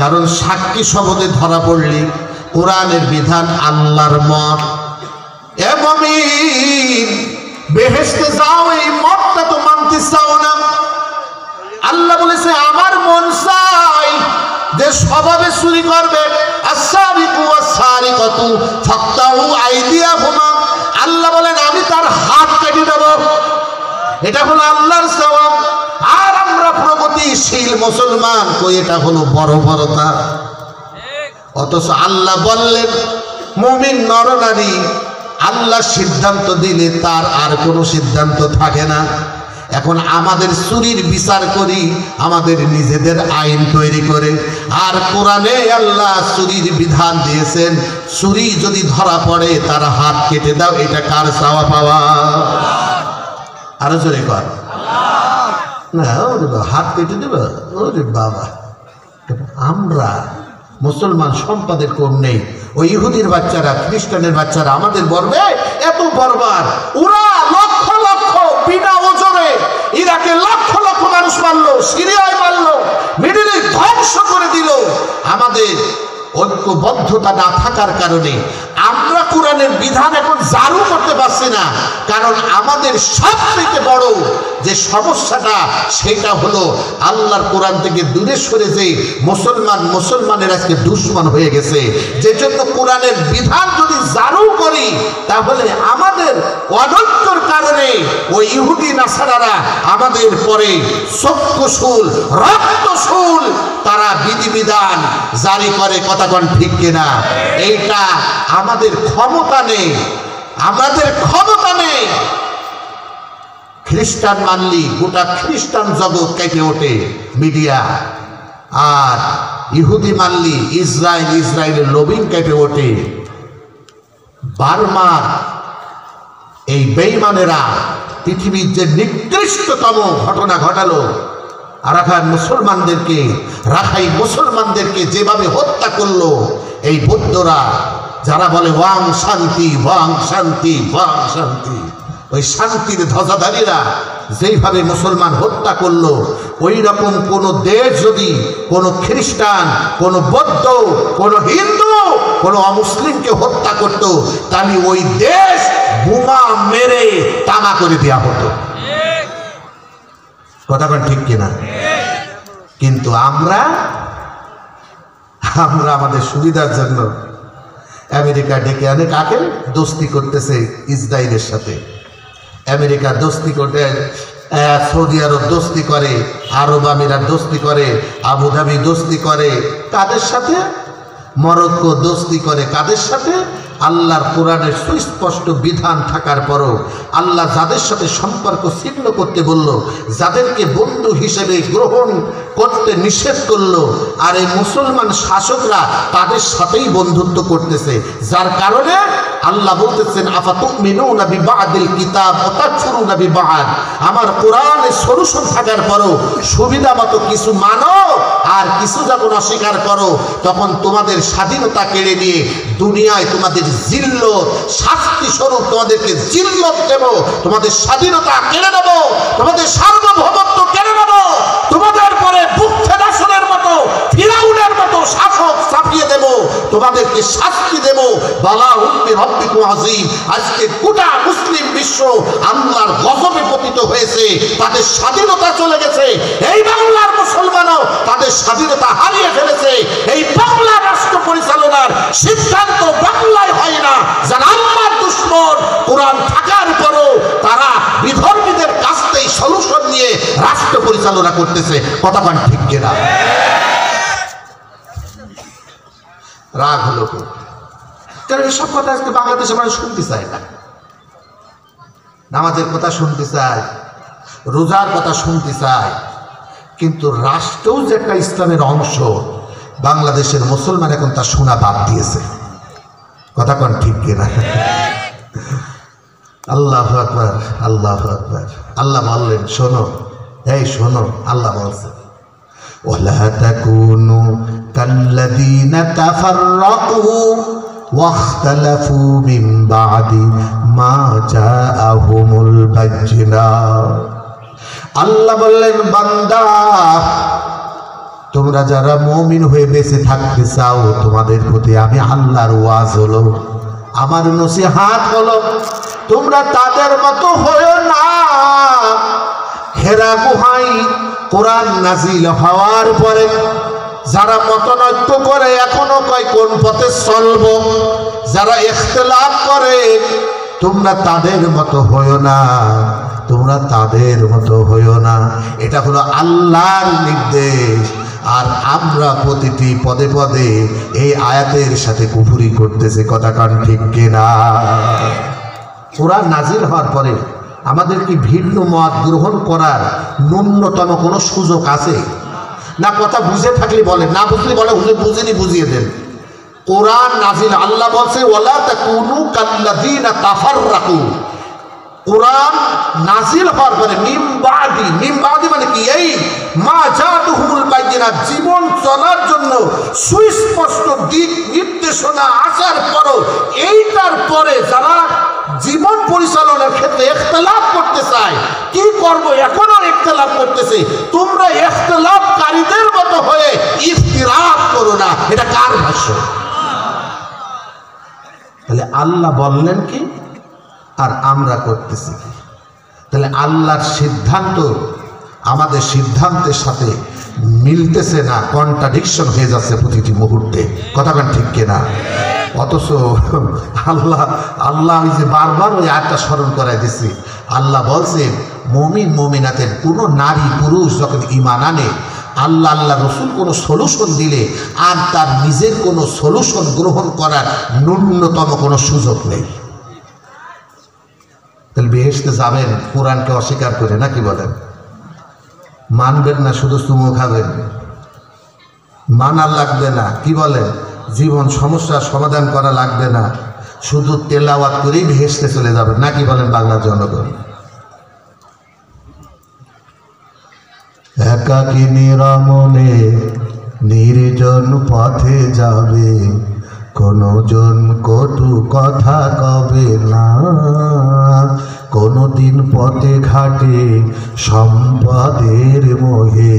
কারণ সাক্ষী শপথে ধরা পড়লে কোরআনের বিধান, আল্লাহর মত, এ মুমিন বেহেশতে যাও, এই মতটা তো মানতে চাও না। আল্লাহ বলেছে আমার মন চাই যে স্বভাবে চুরি করবে, আস-সারিকু ওয়াস-সারিকাতু ফাকতাউ আইদিয়াহুমা, আল্লাহ বলেন আমি তার হাত কেটে দেব। এটা হলো আল্লাহর সওয়াব। আর আমরা প্রগতিশীল মুসলমান কই এটা হলো বর্বরতা। অথচ আল্লাহ বললেন মুমিন নরনারী আল্লাহ সিদ্ধান্ত দিলে তার আর কোনো সিদ্ধান্ত থাকে না। এখন আমাদের চুরির বিচার করি আমাদের নিজেদের আইন তৈরি করে, আর কোরআনে আল্লাহ চুরির বিধান দিয়েছেন, চুরি যদি ধরা পড়ে তার হাত কেটে দাও। এটা কার চাওয়া পাওয়া? আরো জোরে কর না। ওরে বাবা, হাত কেটে দেবে? ওরে বাবা, আমরা মুসলমান সম্পদের কম নেই। ওই ইহুদির বাচ্চারা, খ্রিস্টানের বাচ্চারা আমাদের বলবে এত বর্বর, ওরা লক্ষ লক্ষ বিনা ওজনে ইরাকে লক্ষ লক্ষ মানুষ মারলো, সিরিয়ায় মারলো, মিডল ইস্ট ধ্বংস করে দিল। আমাদের ঐক্যবদ্ধতা না থাকার কারণে আমরা কোরআনের বিধান এখন জারু করতে পারছি না। কারণ আমাদের সবথেকে বড় যে সমস্যাটা সেটা হলো আল্লাহর কোরআন থেকে দূরে সরে যে মুসলমানের আজকে দুশ্মন হয়ে গেছে। যে জন্য কোরআনের বিধান যদি জারু করি তাহলে আমাদের অনৈক্যর কারণে ওই ইহুদি নাসারারা আমাদের পরে চক্ষুশূল রক্তশূল তারা বিধিবিধান জারি করে। কথা কোন ঠিক কিনা? এইটা আমাদের ক্ষমতা নেই, আমাদের ক্ষমতা নেই। খ্রিস্টান মানলি গোটা খ্রিস্টান জগৎ কেটে ওঠে মিডিয়া, আর ইহুদি মানলি ইসরায়েলের লবিং কেটে ওঠে। বার্মার এই বেঈমানেরা পৃথিবীর যে নিকৃষ্টতম ঘটনা ঘটালো, রাখাইন মুসলমানদেরকে যেভাবে হত্যা করলো, এই বৌদ্ধরা যারা বলে ওয়াং শান্তি ওয়াং শান্তি ওয়াং শান্তি, ওই শান্তির ধ্বজাধারীরা যেইভাবে মুসলমান হত্যা করলো, ওই রকম কোন দেশ যদি কোন খ্রিস্টান, কোন বৌদ্ধ, কোন হিন্দু, কোন অমুসলিমকে হত্যা করত, তাহলে ওই দেশ বোমা মেরে তামা করে দেওয়া হতো। কথা কোন ঠিক কিনা? কিন্তু আমরা আমাদের সুবিধার জন্য আমেরিকা ডেকে আনে কাকে? দোস্তি করতেছে ইসরায়েলের সাথে। আমেরিকা দোস্তি করতে, সৌদি আরব দোস্তি করে, আরব আমিরাত দোস্তি করে, আবুধাবি দোস্তি করে কাদের সাথে? মরক্কো দোস্তি করে কাদের সাথে? আল্লাহর কোরআনের সুস্পষ্ট বিধান থাকার পরও আল্লাহ যাদের সাথে সম্পর্ক ছিন্ন করতে বলল, যাদেরকে বন্ধু হিসেবে গ্রহণ করতে নিষেধ করলো, আর এই মুসলমান শাসকরা তাদের সাথেই বন্ধুত্ব করতেছে। যার কারণে আল্লাহ বলতেছেন আফাতুমিনুনা বিবাদিল কিতাব ওয়া তাকফুরুনা বিবাদ। আমার কোরআনের সলিউশন থাকার পরও সুবিধা মতো কিছু মানো আর কিছু যখন অস্বীকার করো, তখন তোমাদের স্বাধীনতা কেড়ে নিয়ে দুনিয়ায় তোমাদের জিল্লত, শাস্তি স্বরূপ তোমাদেরকে জিল্লত দেব, তোমাদের স্বাধীনতা কেড়ে নেব, তোমাদের সার্বভৌমত্ব কেড়ে নেব, তোমাদের পরে বুক ফেডাশনের মতো ফিরাউনের মতো শাসক চাপিয়ে দেব, তোমাদেরকে শাস্তি দেব। বালাহুম বিরব্বিকুম আযীম। আজকে গোটা মুসলিম বিশ্ব আল্লাহর গজবে পতিত হয়েছে, তাদের স্বাধীনতা চলে গেছে। এই বাংলার মুসলমানও তাদের স্বাধীনতা হারিয়ে ফেলেছে। এই বাংলা রাষ্ট্র পরিচালনার সিদ্ধান্ত বাংলায় হয় না। যারা আল্লাহর দুশমন, কোরআন থাকার পরও তারা বিধর্মীদের কাছ থেকে সলিউশন নিয়ে রাষ্ট্র পরিচালনা করতেছে। কথা কোন ঠিক কিনা? রাগ হলো কারণ এসব কথা আজকে বাংলাদেশের মানুষ শুনতে চায় না। নামাজের কথা শুনতে চায়, রোজার কথা শুনতে চায়, কিন্তু রাষ্ট্রও যে একটা ইসলামের অংশ, বাংলাদেশের মুসলমান এখন তা শোনা বাদ দিয়েছে। কথা কোন ঠিক কিনা? আল্লাহু আকবার, আল্লাহু আকবার। আল্লাহ বললেন শোনো, এই শোনো, আল্লাহ বলছেন ওয়ালা তাকুনু কাল্লাযীনা তাফাররাকু ওয়াখতালাফু মিন বা'দি মা জাআহুমুল বায়্যিনাত। আল্লাহ বললেন বান্দা, তোমরা যারা মুমিন হয়ে বেঁচে থাকতে চাও, তোমাদের প্রতি আমি আল্লাহর ওয়াজ হলো, আমার নসিহত হলো, তোমরা তাদের মতো হয়ো না। হেরা গুহায় কোরআন নাজিল হওয়ার পরে যারা মতনৈক্য করে এখনো কয় কোন পথে চলবো, যারা ইখতিলাফ করে তোমরা তাদের মতো হইও না, তোমরা তাদের মতো হইও না। এটা হলো আল্লাহর নির্দেশ। আর আমরা প্রতিটি পদে পদে এই আয়াতের সাথে কুফরি করতেছে, কথা কান ঠিক কিনা? কোরআন নাজিল হওয়ার পরে আমাদের কি ভিন্ন মত গ্রহণ করার ন্যূনতম কোনো সুযোগ আছে? না কথা বুঝে থাকলে বলেন, না বুঝলে বলে হুজুর বুঝিনি, বুঝিয়ে দেন। কোরআন নাজিল, আল্লাহ বলছে ওয়ালা তাকুনু কাল্লাযিনা তাফাররাকু। কোরআন নাজিল হওয়ার পরে মিন বাদি মানে কি? এই মা জাতুহুল বাইয়িনাত, জীবন চলার জন্য সুস্পষ্ট দিক নির্দেশনা আসার পরও এইটার পরে যারা জীবন পরিচালনার ক্ষেত্রে ইখতিলাফ করতে চায়, কি করব এখনো ইখতিলাফ করতেছে, তোমরা ইখতিলাফকারীদের মতো হয়ে ইফতিরাক করো না। এটা কার ভাষ্য? তাহলে আল্লাহ বললেন কি আর আমরা করতেছি কি? তাহলে আল্লাহর সিদ্ধান্ত আমাদের সিদ্ধান্তের সাথে মিলতেছে না, কন্ট্রাডিকশন হয়ে যাচ্ছে প্রতিটি মুহূর্তে, কথা বলেন ঠিক কিনা? অথচ আল্লাহ ওই যে বারবার ওই আয়াতটা স্মরণ করাই দিচ্ছি, আল্লাহ বলছে মুমিন মুমিনাতের কোনো নারী পুরুষ যখন ঈমান আনে, আল্লাহ রসুল কোনো সলিউশন দিলে আর তার নিজের কোনো সলিউশন গ্রহণ করার ন্যূনতম কোনো সুযোগ নেই। তাহলে বেহেশতে যাবেন কোরআনকে অস্বীকার করে, নাকি বলেন? মানবেন না, শুধু চুমো খাবেন, মানার লাগবে না, কি বলেন? জীবন সমস্যার সমাধান করা লাগবে না, শুধু তেলাওয়াত করেই বেহেশতে চলে যাবেন, নাকি বলেন বাংলার জনগণ? একাকী নিরামনে নির্জন পথে যাবে, কোনো জন কটু কথা কবে না, কোনোদিন পথে ঘাটে সম্পদের মোহে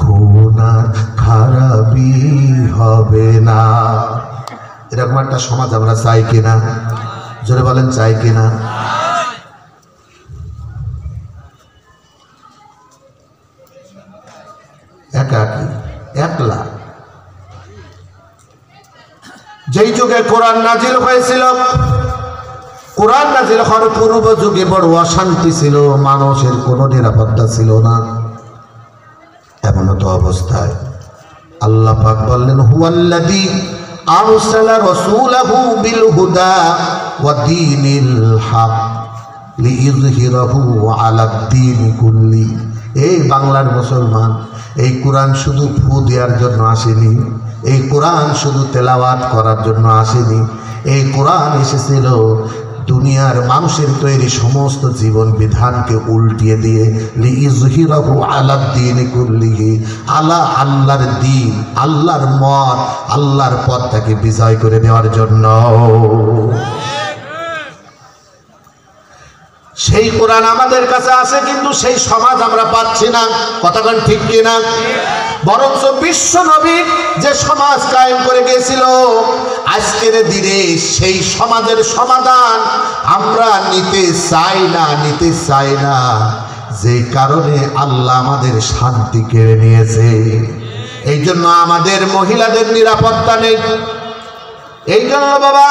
খুন আর খারাপি হবে না। এরকম একটা সমাজ আমরা চাই কিনা? জোরে বলেন, চাই কিনা? একাকী, একলা। যেই যুগে কোরআন নাজিল হয়েছিল, কোরআন নাজিল হওয়ার পূর্ব যুগে বড় অশান্তি ছিল, মানুষের কোনো নিরাপত্তা ছিল না। এমন তো অবস্থায় আল্লাহ পাক বললেন হুয়াল্লাযী আরসালা রাসূলাহু বিল হুদা ওয়া দীনিল হক লিইযহিরাহু আলাদ দীনি কুল্লি। এই বাংলার মুসলমান, এই কোরআন শুধু ফু দেওয়ার জন্য আসেনি, এই কোরআন শুধু তেলাওয়াত করার জন্য আসেনি, এই কোরআন এসেছিল দুনিয়ার মানুষের তৈরি সমস্ত জীবন বিধানকে উল্টিয়ে দিয়ে লিইযহিরাহু আলাদ দীনি কুল্লিহি, আল্লাহর দ্বীন, আল্লাহর মত, আল্লাহর পথটাকে বিজয় করে দেওয়ার জন্য। সেই কোরআন আমাদের কাছে আছে, কিন্তু সেই সমাজ আমরা পাচ্ছি না, কতক্ষণ ঠিক কিনা? বরঞ্চ বিশ্ব নবী যে সমাজ কায়েম করে গিয়েছিল, আজকের দিনে সেই সমাজের সমাধান আমরা নিতে চাই না, যে কারণে আল্লাহ আমাদের শান্তি কেড়ে নিয়েছে। এই জন্য আমাদের মহিলাদের নিরাপত্তা নেই, এই জন্য বাবা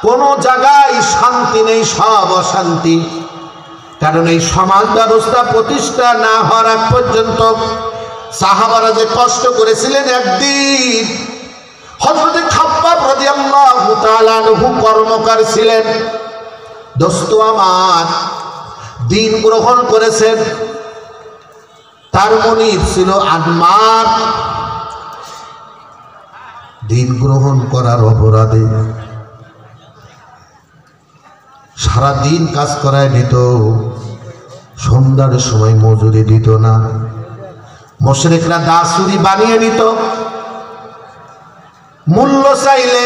কোনো জায়গায় শান্তি নেই, সব অশান্তি। কারণ এই সমাজ ব্যবস্থা প্রতিষ্ঠা না হওয়ার আগ পর্যন্ত সাহাবারা যে কষ্ট করেছিলেন, একদিন হযরত খাব্বাব রাদিয়াল্লাহু তাআলা আনহু কর্মকার ছিলেন, দোস্ত আমার, দিন গ্রহণ করেছেন, তার মনিব ছিল আম্মার। দিন গ্রহণ করার অপরাধে সারা দিন কাজ করায় নিত, সন্ধ্যার সময় মজুরি দিত না, মুশরিকরা দাসুরি বানিয়ে নিত, মূল্য চাইলে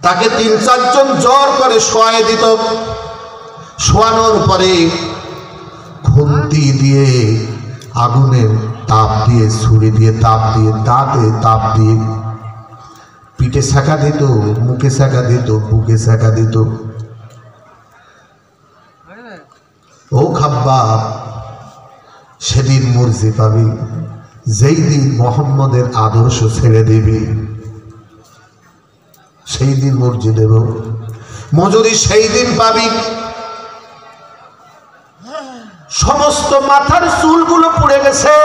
তাকে ৩-৪ জন জোর করে শোয়াই দিত, শোয়ানোর পরে খুন্তি দিয়ে, আগুনের তাপ দিয়ে, ছুরি দিয়ে তাপ দিয়ে, দাঁতে তাপ দিয়ে পিঠে ছাকা দিত, মুখে ছাকা দিত, বুকে ছাকা দিত। ও খাব্বাব, সেদিন মর্জি পাবি যেই দিন মোহাম্মদের আদর্শ ছেড়ে দিবি, সেই দিন মর্জি দেব। মজুরি সেই দিন পাবি। সমস্ত মাথার চুলগুলো পুড়ে গেছে,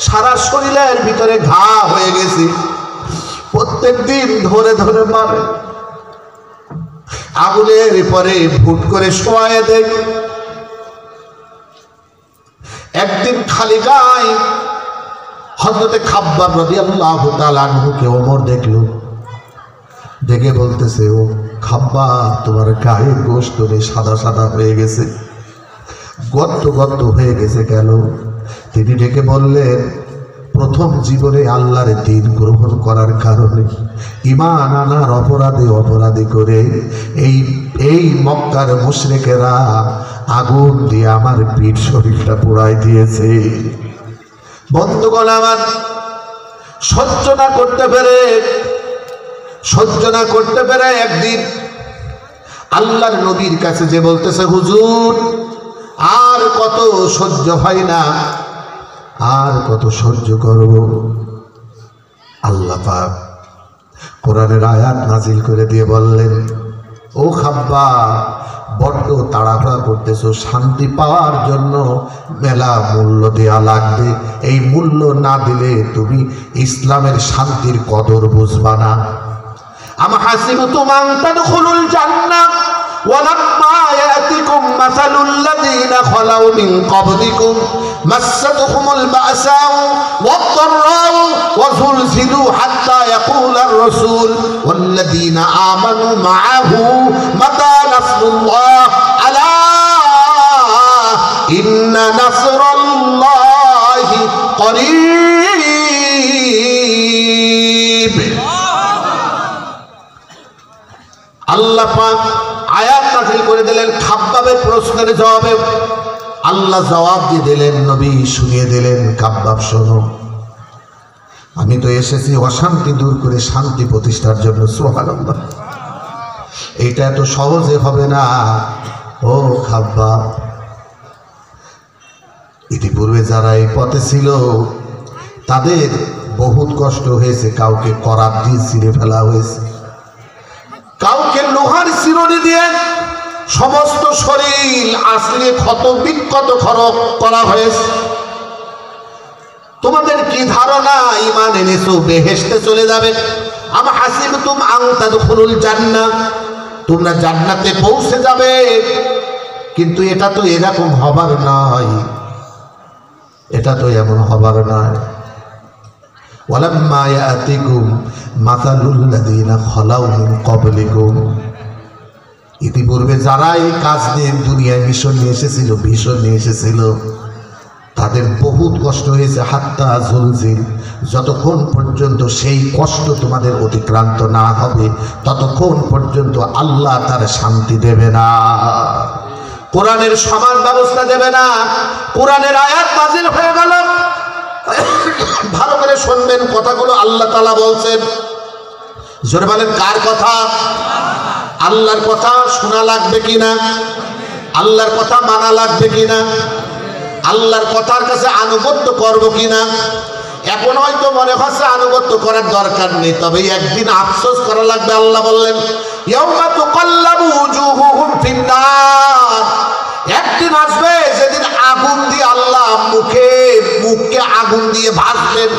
সারা শরীরের ভিতরে ঘা হয়ে গেছে, প্রত্যেক দিন ধরে ধরে মারে, আগুনের পরে ভুট করে শোয়ায় দেয়। একদিন খালি গায়ে হযরতে খাব্বাব রাদিয়াল্লাহু তাআলা আনহুকে ওমর দেখলো, দেখে বলতেছে, ও খাব্বাব, তোমার গায়ের গোশত সাদা সাদা হয়ে গেছে, গর্ত গর্ত হয়ে গেছে কেন? তিনি ডেকে বললেন, প্রথম জীবনে আল্লাহর দ্বীন গ্রহণ করার কারণে ঈমান আনার অপরাধী করে এই মক্কার মুশরিকেরা আগুন দিয়ে আমার পিঠ শরীরটা পোড়াই দিয়েছে। বন্ধুগণ আমার, সহ্য না করতে পেরে একদিন আল্লাহর নবীর কাছে যে বলতেছে, হুজুর আর কত সহ্য হয় না, আর কত সহ্য করব? আল্লাহ পাক কোরআনের আয়াত নাজিল করে দিয়ে বললেন, ও খাব্বাব, বড্ড তাড়াহুড়া করতেছো, শান্তি পাওয়ার জন্য মেলা মূল্য দেয়া লাগবে, এই মূল্য না দিলে তুমি ইসলামের শান্তির কদর বুঝবা না। আম হাসিবতুম আন তাদখুলুল জান্নাহ ওয়ালাম্মা ইয়াতিকুম মাসালুল লাযীনা খালাউ মিন ক্বাবলিকুম মাসসাতহুমুল বাসাউ ওয়াদ-দাররাউ ওয়া যুলজিলু হাত্তা ইয়াকুলার রাসূল ওয়াল্লাযীনা আমানু মাআহু মাতা নাসরুল্লাহ আলা ইন্না নাসরাল্লাহি করিব। আল্লাহ পাক আয়াত নাযিল করে দিলেন খাব্বাবের প্রশ্নের জবাবে। আল্লাহ জবাব দিয়ে দিলেন, নবী শুনিয়ে দিলেন, খাব্বাব শোনো, আমি তো এসেছি অশান্তি দূর করে শান্তি প্রতিষ্ঠার জন্য। সুবহানাল্লাহ, এইটা এত সহজে হবে না ও খাব্বাব। ইতিপূর্বে যারা এই পথে ছিল তাদের বহুত কষ্ট হয়েছে, কাউকে করাত দিয়ে ছিঁড়ে ফেলা হয়েছে, কাউকে লোহার চিরুনি দিয়ে সমস্ত শরীর আসলে ক্ষত বিক্ষত করা হয়েছে। তোমাদের কি ধারণা ঈমান এনেছো বেহেশতে চলে যাবে? আম হাসিবতুম আন তাদখুলুল জান্নাহ, তোমরা জান্নাতে পৌঁছে যাবে, কিন্তু এটা তো এরকম হবার নয়, এটা তো এমন হবার নয়। ওয়ালাম্মা ইয়াতিকুম মাসালুল লাযীনা খালাউ মিন ক্বাবলিকুম, ইতিপূর্বে যারা এই কাজ নিয়ে দুনিয়ায় মিশন নিয়ে এসেছিল তাদের বহুত কষ্ট হয়েছে। হাত্তা যুলজিল, যতক্ষণ পর্যন্ত সেই কষ্ট তোমাদের অতিক্রান্ত না হবে ততক্ষণ পর্যন্ত আল্লাহ তার শান্তি দেবে না, কোরআনের সমান ব্যবস্থা দেবে না। কোরআনের আয়াত নাযিল হয়ে গেল, ভালো করে শুনবেন কথাগুলো। আল্লাহ তাআলা বলছেন, জোরে বলেন কার কথা? আল্লাহর কথা শোনা লাগবে কিনা? আল্লাহর কথা মানা লাগবে কিনা? আল্লাহর কথার কাছে আনুগত্য করব কিনা? এখন হয়তো মনে হচ্ছে আনুগত্য করার দরকার নেই, তবে একদিন আফসোস করা লাগবে। আল্লাহ বললেন, ইয়াউমা তুকাল্লাবু উজুহুহুম ফিন্নার, একদিন আসবে যেদিন আগুন দিয়ে আল্লাহ মুখকে আগুন দিয়ে ভাজবেন।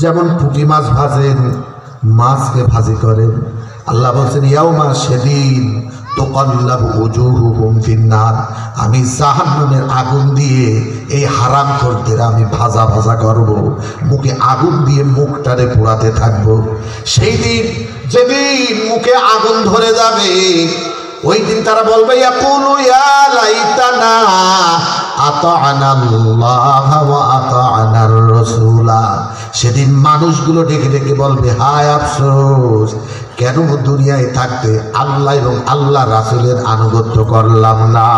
যেমন পুঁটি মাছ ভাজেন, মাছকে ভাজি করেন, আল্লাহ বলছেন ইয়াউমা, সেদিন তুকাল্লাবু উজুহুহুম ফিন্নার, আমি জাহান্নামের আগুন দিয়ে এই হারামখোরদের আমি ভাজা ভাজা করব, মুখে আগুন দিয়ে মুখটারে পোড়াতে থাকবো। সেই দিন যেদিন মুখে আগুন ধরে যাবে, ওই দিন তারা বলবে, ইয়াকুলু ইয়া লাইতানা আতা'নাল্লাহ ওয়া আতা'নার রাসূলা। সেদিন মানুষগুলো ডেকে ডেকে বলবে, হায় আফসোস, কেন দুনিয়ায় থাকতে আল্লাহ এবং আল্লাহ রাসূলের আনুগত্য করলাম না।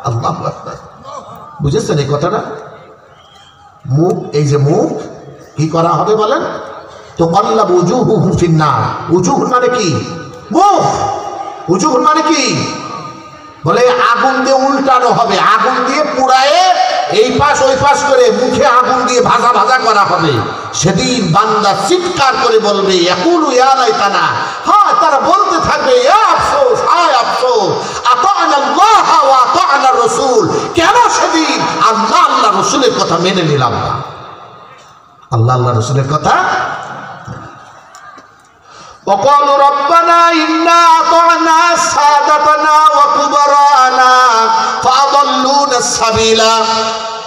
আল্লাহু আকবার, বুঝেছেন এই কথাটা? মুখ, এই যে মুখ কি করা হবে বলেন? তুকাল্লাবু উজুহুহুম ফিন্নার। উজুহ মানে কি? মুখ। উজুহ মানে কি? বলে আগুন দিয়ে উল্টানো হবে, আগুন দিয়ে পুড়ায়ে এই পাশ ওই পাশ করে মুখে আগুন দিয়ে ভাজা ভাজা করা হবে। সেদিন বান্দা চিৎকার করে বলবে, ইয়াকুলু ইয়া লাইতানা, হা তারা বলতে থাকবে ইয়া আফসোস, হায় আফসোস, আতা'না আল্লাহ ওয়া আতা'না রাসূল, কেন সেদিন আল্লাহ আল্লাহ রাসূলের কথা মেনে নিলাম না। আল্লাহ আল্লাহ রাসূলের কথা وقالوا ربنا إنا أطعنا سادتنا وكبراءنا فأضلونا السبيل।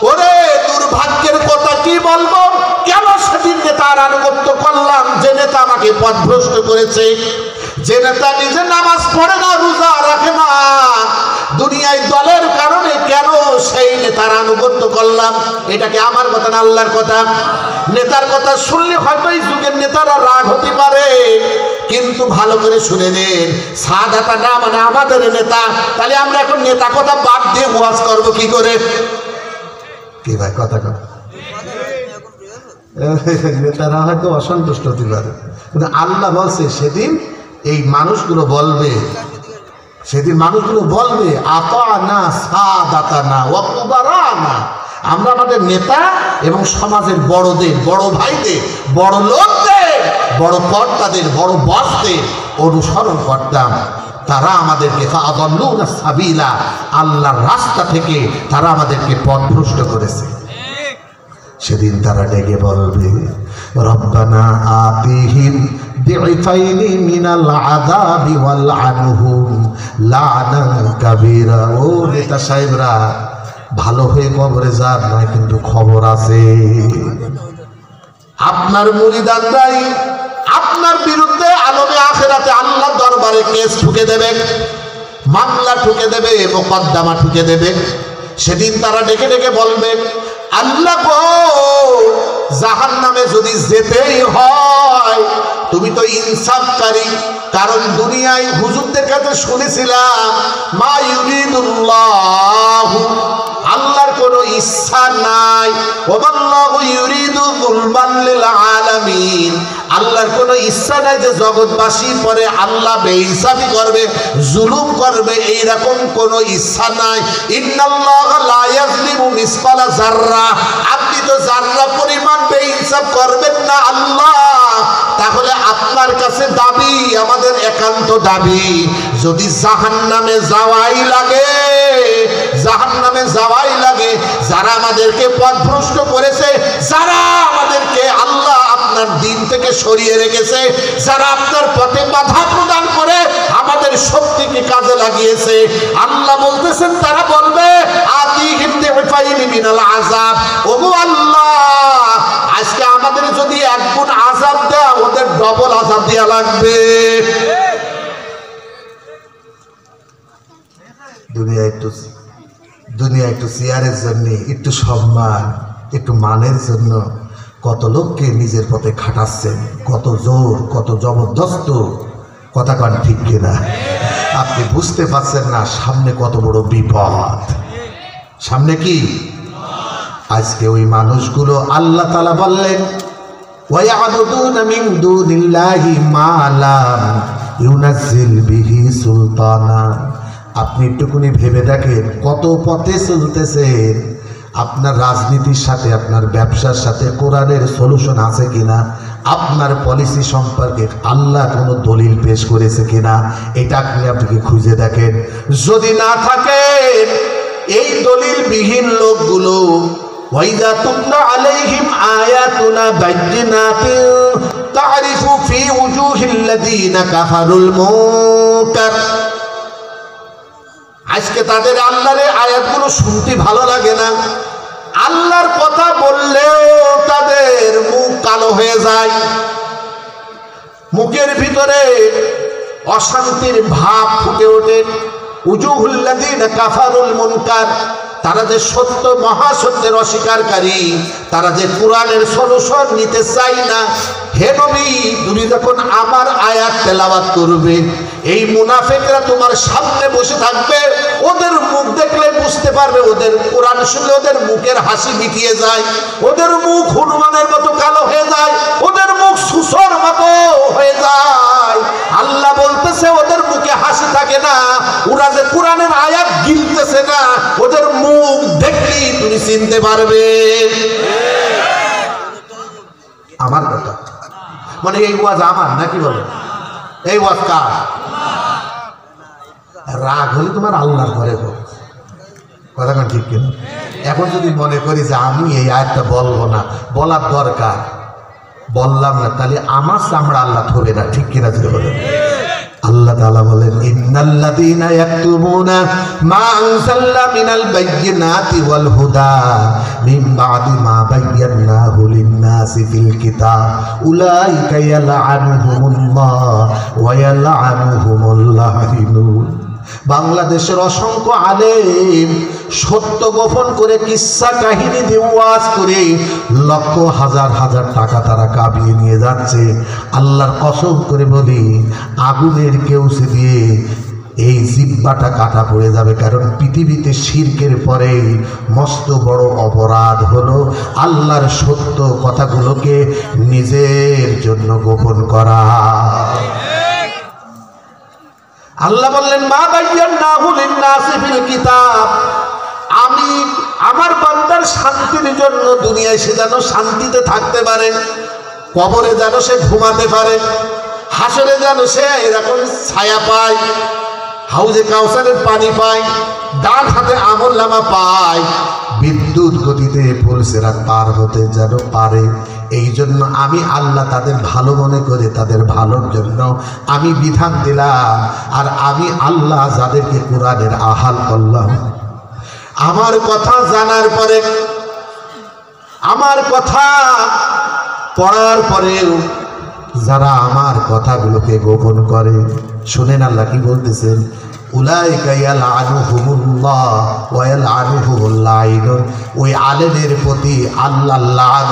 ওরে দুর্ভাগ্যের কথা কি বলবো, কেন সেদিন নেতার আনুগত্য করলাম যে নেতা আমাকে পথভ্রষ্ট করেছে, যে নেতা নিজে নামাজ পড়ে না, রোজা রাখে না, দুনিয়ায় দলের কারণে কেন সেই নেতার আনুগত্য করলাম। এটা কি আমার কথা না আল্লাহর কথা? নেতার কথা শুনলে হয়তো এই যুগের নেতারা রাগ হতে পারে, কিন্তু ভালো করে শুনে নেন, সাদাতা না মানে আমাদের নেতা। তাহলে আমরা এখন নেতা কথা বাদ দিয়ে ওয়াজ করব কি করে? কি ভাই কথা কথা নেতারা হয়তো অসন্তুষ্ট হতে পারে, কিন্তু আল্লাহ বলছে সেদিন এই মানুষগুলো বলবে, সেদিন মানুষগুলো বলবে আতা'না সাদাতানা ওয়া কুবারানা, আমরা আমাদের নেতা এবং সমাজের বড়দের, বড় ভাইদের, বড় লোকদের, বড় কর্তাদের, বড় বসদের অনুসরণ করতাম, তারা আমাদেরকে ফাআদাল্লুনা সাবিলা, আল্লাহর রাস্তা থেকে তারা আমাদেরকে পথভ্রষ্ট করেছে। সেদিন তারা ডেকে বলবে রব্বানা আতিহিম বিইফাইনি মিনাল আযাবি ওয়াল আনহুম লা'নান কাবীরা। ও নেতা সাহেবরা, ভালো হয়ে কবরে যান না, কিন্তু খবর আছে আপনার মুরিদানরাই আপনার বিরুদ্ধে আলমে আখিরাতে আল্লাহ দরবারে কেস ঠুকে দেবে, মামলা ঠুকে দেবে, মোকদ্দমা ঠুকে দেবে। সেদিন তারা ডেকে ডেকে বলবে আল্লাহ গো, জাহান্নামে যদি যেতেই হয় তুমি তো ইনসাফকারী, কারণ দুনিয়ায় হুজুরদের কাছে শুনেছিলাম মা ইউরিদুল্লাহু, আল্লাহর কোনো ইচ্ছা নাই, ওয়াল্লাহু ইউরিদু যুলমান লিল আলামিন, আল্লাহর কোনো ইচ্ছা নাই যে জগৎবাসীর পরে আল্লাহ বেইনসাফি করবে, জুলুম করবে, এইরকম কোনো ইচ্ছা নাই। ইন্নাল্লাহা লা ইয়াজলিমু মিসকালা যাররা, আপনি তো যাররা পরিমাণ বেইনসাফ করবেন না আল্লাহ। তাহলে আপনার কাছে দাবি, আমাদের একান্ত দাবি, যদি জাহান্নামে যাওয়াই লাগে, জাহান্নামে যাওয়াই লাগে, যারা আমাদেরকে পথভ্রষ্ট করেছে, যারা আমাদেরকে আল্লাহ আপনার দিন থেকে সরিয়ে রেখেছে, যারা আপনার পথে বাধা প্রদান করে আমাদের শক্তিকে কাজে লাগিয়েছে, আল্লাহ বলতেছেন তারা বলবে আতিহিম বিইফাইনি মিনাল আযাব, ওগো আল্লাহ আজকে আমাদের যদি এক গুণ আযাব দেয়া, ওদের ডবল আযাব দেয়া লাগবে। দুনিয়া একটু চেয়ারের জন্য, একটু সম্মান, একটু মানের জন্য কত লোককে নিজের পথে খাটাচ্ছেন, কত জোর, কত জবরদস্ত, কথা কন ঠিক কিনা? আপনি বুঝতে পারছেন না সামনে কত বড় বিপদ, সামনে কি। আজকে ওই মানুষগুলো আল্লাহ তাআলা বললেন ওয়ায়াবুদুনা মিন দুনিল্লাহি মা লাম ইউনাজ্জিল বিহি সুলতানা। আপনি একটুকুনি ভেবে দেখেন কত পথে চলতেছেন, আপনার রাজনীতির সাথে, আপনার ব্যবসার সাথে কোরআনের সলিউশন আছে কিনা, আপনার পলিসি সম্পর্কে আল্লাহ কোনো দলিল পেশ করেছে কিনা, এটা আপনি খুঁজে দেখেন। যদি না থাকে এই দলিল বিহীন লোকগুলো ওয়াইদা তুতলা আলাইহিম আয়াতুনা বাইয়িনাতিন তারিফু ফি উজুহিল লাযিনা কাফারুল মুনকার। আজকে তাদের আল্লাহর আয়াতগুলো শুনতে ভালো লাগে না, আল্লাহর কথা বললেও তাদের মুখ কালো হয়ে যায়, মুখের ভিতরে অশান্তির ভাব ফুটে ওঠে। উজুহুল লাযিনা কাফারুল মুনকার, তারা যে সত্য মহাসত্যের অস্বীকারী, তারা যে কোরআনের সলিউশন নিতে চায় না। হে নবী, তুমি যখন আমার আয়াত তেলাওয়াত করবে, এই মুনাফিকরা তোমার সামনে বসে থাকবে, ওদের মুখ দেখলে বুঝতে পারবে, ওদের কোরআন শুনলে ওদের মুখের হাসি মিটিয়ে যায়, ওদের মুখ হনুমানের মতো কালো হয়ে যায়, ওদের মুখ সুসর মতো হয়ে যায়। আল্লাহ বলতেছে ওদের মুখে হাসি থাকে না, ওরা যে কোরআনের আয়াত গিলতেছে না, ওদের মুখ দেখলেই তুমি চিনতে পারবে। আমার কথা মানে এই ওয়াজ আমার নাকি বলে এই ওয়াজ কার? রাগ হলে তোমার আল্লাহর ঘরে হোক, কথা কোন ঠিক কিনা? এখন যদি মনে করি যে আমি এই আয়াতটা বলবো না, বলার দরকার, বললাম না, তাহলে আমার চামড়া আল্লাহ ধরবে না, ঠিক কিনা? যদি বলেন আল্লাহ তাআলা বলেন ইন্নাল্লাযীনা ইয়াকতুমুনা মা আনজালনা মিনাল বায়্যিনাতি ওয়াল হুদা মিন বা'দি মা বায়্যানাহু লিন-নাসি ফিল কিতাব উলাইকা ইয়ালআনুহুমুল্লাহ ওয়া ইয়ালআনুহুমুল লাঈনুন। বাংলাদেশের অসংখ্য আলেম সত্য গোপন করে কিসসা কাহিনী দিয়ে ওয়াজ করে লক্ষ হাজার হাজার টাকা তারা কাবিয়ে নিয়ে যাচ্ছে। আল্লাহর কসম করে বলি, আগুনের কেউসে দিয়ে এই জিহ্বাটা কাটা পড়ে যাবে। কারণ পৃথিবীতে শিরকের পরে মস্ত বড় অপরাধ হলো আল্লাহর সত্য কথাগুলোকে নিজের জন্য গোপন করা। আল্লাহ বললেন মা বায়্যানাহু লিন-নাসি ফিল কিতাব, আমি আমার বান্দার শান্তির জন্য দুনিয়ায় সে যেন শান্তিতে থাকতে পারে, কবরে যেন সে ঘুমাতে পারে, হাসরে যেন সে এরকম ছায়া পায়, হাউজে কাউসারের পানি পায়, ডান হাতে আমলনামা পায়, বিদ্যুৎ গতিতে পুলসিরাত পার হতে যেন পারে। এই জন্য আমি আল্লাহ তাদের ভালো মনে করে তাদের ভালোর জন্য আমি বিধান দিলাম। আর আমি আল্লাহ যাদেরকে কোরআনের আহাল করলাম, আমার কথা জানার পরে, আমার কথা পড়ার পরেও যারা আমার কথাগুলোকে গোপন করে, শুনেন আল্লাহ কি বলতেছেন, উলাইকা ইয়ালআনুহুমুল্লাহ ওয়া ইয়ালআনুহুমুল লাঈনুন। ওই আলেমের প্রতি আল্লাহর লানত,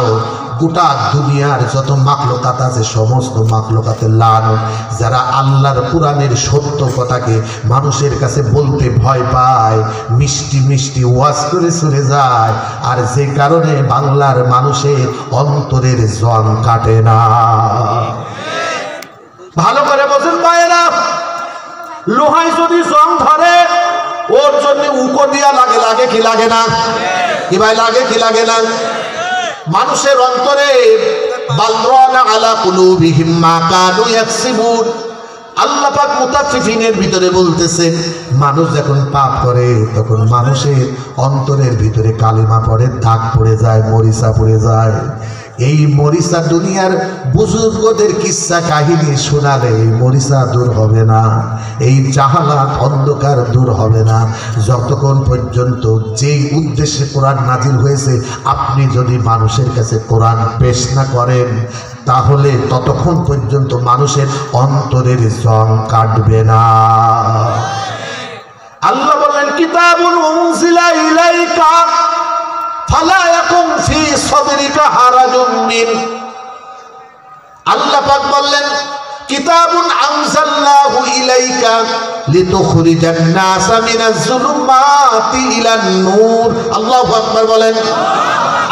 গোটা দুনিয়ার যত মাখলুকাত আছে সমস্ত মাখলুকাতের লানত। যারা আল্লাহর কোরআনের সত্য কথাকে মানুষের কাছে বলতে ভয় পায়, মিষ্টি মিষ্টি ওয়াজ করে চলে যায়, আর যে কারণে বাংলার মানুষের অন্তরের জং কাটে না। ভালো করে বোঝেন ভাইয়েরা, লোহায় যদি জং ধরে ওর জন্য উকো দিয়া লাগে, লাগে কি লাগে না? কি ভাই লাগে কি লাগে না? মানুষের অন্তরে বালরানা আলা কুলুবিহিম মা কানু ইয়াকসিবুন। আল্লাহ পাক মুতাফফিফিনের ভিতরে বলতেছেন, মানুষ যখন পাপ করে তখন মানুষের অন্তরের ভিতরে কালিমা পড়ে, দাগ পড়ে যায়, মরিচা পড়ে যায়। এই মরিচা দুনিয়ার বুজুর্গদের কিসসা কাহিনী শোনালে এই মরিচা দূর হবে না, এই জাহালাত অন্ধকার দূর হবে না, যতক্ষণ পর্যন্ত যেই উদ্দেশ্যে কোরআন নাজিল হয়েছে আপনি যদি মানুষের কাছে কোরআন পেশ না করেন, তাহলে ততক্ষণ পর্যন্ত মানুষের অন্তরের জং কাটবে না। আল্লাহ বলেন কিতাবুন উনজিলা ইলাইকা ফালা ইয়াকুম ফি সাদরিকা হারাজুম মিন। আল্লাহ পাক বললেন কিতাবুন আনজালনাহু ইলাইকা লিতুখরিজান নাসা মিনাজ যুলুমাতি ইলান নূর। আল্লাহু আকবার বলেন।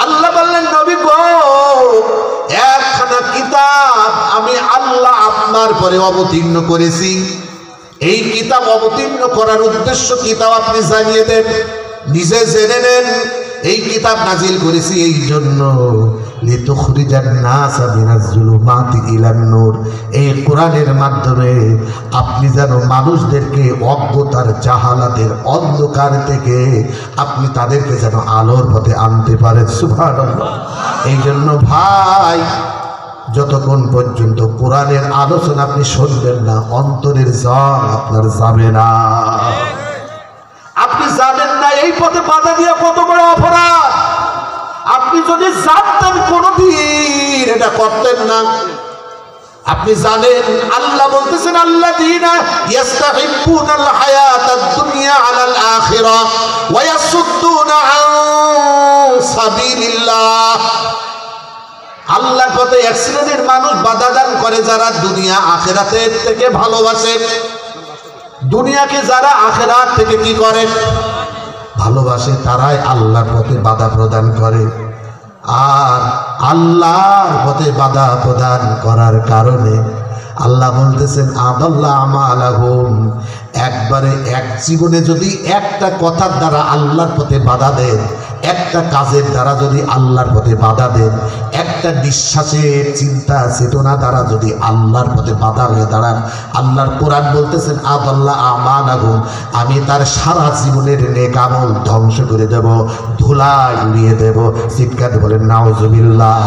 আল্লাহ বললেন নবী গো, একখানা কিতাব আমি আল্লাহ আপনার পরে অবতীর্ণ করেছি। এই কিতাব অবতীর্ণ করার উদ্দেশ্য কিতাব আপনি জানিয়ে দেন, নিজে জেনে নেন। এই কিতাব নাজিল করেছি এই জন্য লিতুখরিজান নাসা মিনাজ যুলুমাতি ইলান নূর, এই কোরআনের মাধ্যমে আপনি যেন মানুষদেরকে অজ্ঞতার জাহালাতের অন্ধকার থেকে আপনি তাদেরকে যেন আলোর পথে আনতে পারেন। সুবহানাল্লাহ। এই জন্য ভাই, যতক্ষণ পর্যন্ত কোরআনের আলোচনা আপনি শুনবেন না, অন্তরের জং আপনার যাবে না। আপনি জানেন না এই পথে বাধা দিয়া কত বড় অপরাধ। আপনি যদি জানতেন কোনদিন এটা করতেন না। আপনি জানেন আল্লাহ বলতেছেন আল্লাযীনা ইস্তাহিব্বুনাল হায়াতাদ দুনিয়া আলাল আখিরাহ ওয়া ইয়াসুদ্দুনা আন সাবিলিল্লাহ। আল্লাহর পথে এক শ্রেণীর মানুষ বাধা দান করে যারা দুনিয়া আখিরাতের থেকে ভালোবাসে। দুনিয়াকে যারা আখিরাত থেকে কি করে ভালোবাসে, তারাই আল্লাহর পথে বাধা প্রদান করে। আর আল্লাহর পথে বাধা প্রদান করার কারণে আল্লাহ বলতেছেন আদাল্লা আমালাহুম, একবারে এক জীবনে যদি একটা কথার দ্বারা আল্লাহর পথে বাধা দেন, একটা কাজের দ্বারা যদি আল্লাহর পথে বাধা দেন, একটা নিঃশ্বাসের চিন্তা চেতনা দ্বারা যদি আল্লাহর পথে বাধা হয়ে দাঁড়ান, আল্লাহর কোরআন বলতেছেন আদাল্লাহ আমানাহুম, আমি তার সারা জীবনের নেক আমল ধ্বংস করে দেব, ধুলায় উড়িয়ে দেব। চিৎকার বলেন নাউজুবিল্লাহ।